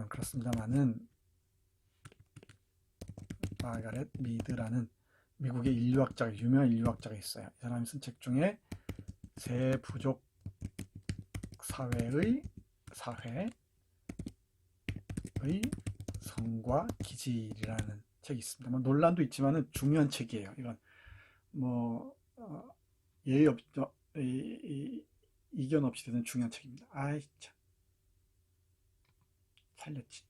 그렇습니다만은 마가렛 미드라는 미국의 인류학자가 유명한 인류학자가 있어요. 이 사람이 쓴 책 중에 세부족 사회의 성과 기질이라는 책이 있습니다. 뭐 논란도 있지만은 중요한 책이에요. 이건 뭐 예의 없죠. 이견 없이 되는 중요한 책입니다. 아이 참 살렸지.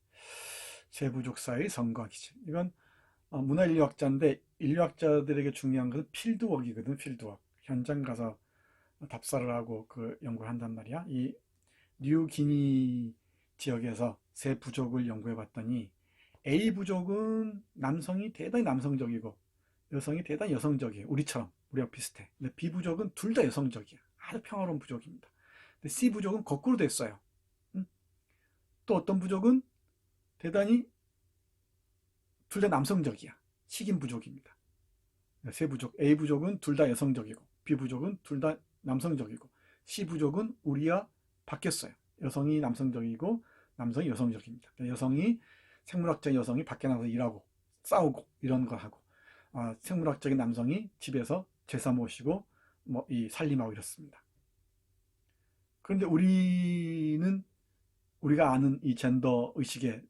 세부족사의 성과 기질. 이건 문화인류학자인데 인류학자들에게 중요한 것은 필드웍이거든. 필드웍. 현장 가서 답사를 하고 그 연구를 한단 말이야. 이 뉴기니 지역에서 세 부족을 연구해 봤더니 A 부족은 남성이 대단히 남성적이고 여성이 대단히 여성적이에요. 우리처럼. 우리와 비슷해. 근데 B 부족은 둘 다 여성적이야. 아주 평화로운 부족입니다. 근데 C 부족은 거꾸로 됐어요. 또 어떤 부족은 대단히 둘 다 남성적이야. 식인 부족입니다. 세 부족, A 부족은 둘 다 여성적이고 B 부족은 둘 다 남성적이고 C 부족은 우리와 바뀌었어요. 여성이 남성적이고 남성이 여성적입니다. 여성이 생물학적인 여성이 밖에 나가서 일하고 싸우고 이런 거 하고 생물학적인 남성이 집에서 제사 모시고 뭐 이 살림하고 이렇습니다. 그런데 우리는 우리가 아는 이 젠더 의식에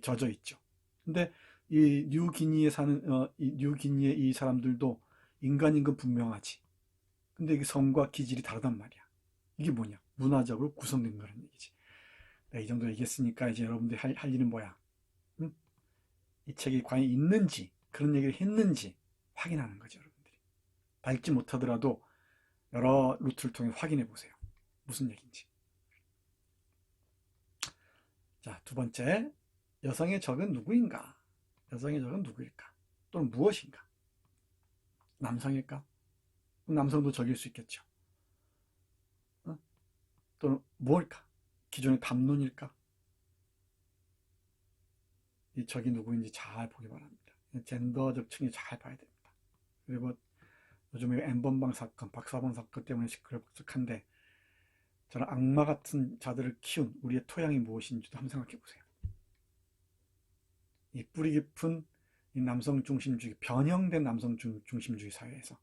젖어 있죠. 근데 이 뉴기니에 사는 이 뉴기니의 이 사람들도 인간인 건 분명하지. 근데 이게 성과 기질이 다르단 말이야. 이게 뭐냐? 문화적으로 구성된 거라는 얘기지. 이 정도 얘기했으니까 이제 여러분들이 할 일은 뭐야? 응? 이 책이 과연 있는지, 그런 얘기를 했는지 확인하는 거죠, 여러분들이. 다 읽지 못하더라도 여러 루트를 통해 확인해 보세요. 무슨 얘기인지. 자, 두 번째. 여성의 적은 누구인가? 여성의 적은 누구일까? 또는 무엇인가? 남성일까? 남성도 적일 수 있겠죠. 어? 또는 무엇일까? 기존의 담론일까? 이 적이 누구인지 잘 보기 바랍니다. 젠더적 층이 잘 봐야 됩니다. 그리고 요즘에 N번방 사건, 박사번 사건 때문에 시끌벅적한데 저는 악마 같은 자들을 키운 우리의 토양이 무엇인지도 한번 생각해 보세요. 이 뿌리 깊은 이 남성 중심주의, 변형된 남성 중심주의 사회에서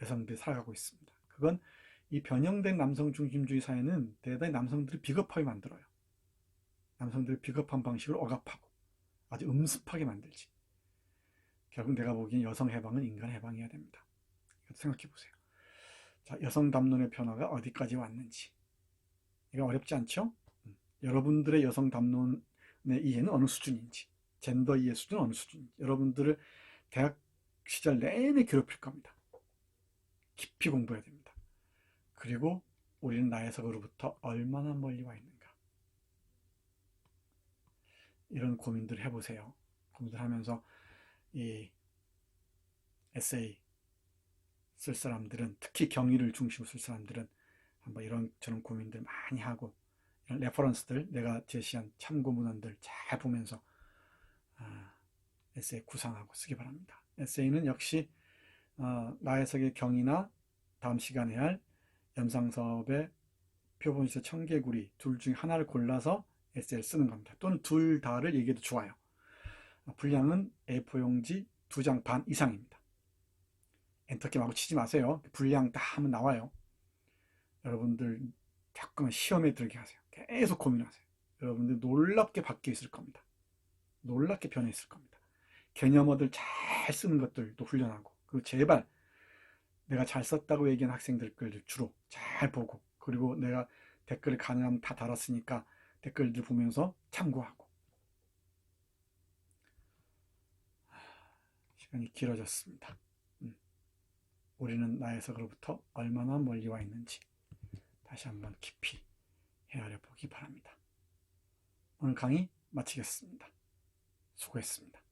여성들이 살아가고 있습니다. 그건 이 변형된 남성 중심주의 사회는 대단히 남성들을 비겁하게 만들어요. 남성들을 비겁한 방식으로 억압하고 아주 음습하게 만들지. 결국 내가 보기엔 여성 해방은 인간 해방이어야 됩니다. 이것도 생각해 보세요. 자, 여성 담론의 변화가 어디까지 왔는지. 이거 어렵지 않죠? 여러분들의 여성 담론의 이해는 어느 수준인지, 젠더 이해 수준은 어느 수준인지, 여러분들을 대학 시절 내내 괴롭힐 겁니다. 깊이 공부해야 됩니다. 그리고 우리는 나의 적으로부터 얼마나 멀리 와 있는가. 이런 고민들을 해보세요. 고민들 하면서 이 에세이 쓸 사람들은, 특히 경의를 중심으로 쓸 사람들은 한번 이런 저런 고민들 많이 하고, 이런 레퍼런스들, 내가 제시한 참고 문헌들 잘 보면서 에세이 구상하고 쓰기 바랍니다. 에세이는 역시 나혜석의 경이나 다음 시간에 할 염상섭의 표본에서 청개구리 둘 중에 하나를 골라서 에세이를 쓰는 겁니다. 또는 둘 다를 얘기해도 좋아요. 분량은 A4용지 2장 반 이상입니다. 엔터키 마구 치지 마세요. 분량 다 하면 나와요. 여러분들 자꾸만 시험에 들게 하세요. 계속 고민하세요. 여러분들 놀랍게 바뀌어 있을 겁니다. 놀랍게 변해 있을 겁니다. 개념어들 잘 쓰는 것들도 훈련하고, 그리고 제발 내가 잘 썼다고 얘기한 학생들 글들 주로 잘 보고, 그리고 내가 댓글을 가능하면 다 달았으니까 댓글들 보면서 참고하고. 시간이 길어졌습니다. 우리는 나에서로부터 얼마나 멀리 와 있는지 다시 한번 깊이 헤아려 보기 바랍니다. 오늘 강의 마치겠습니다. 수고했습니다.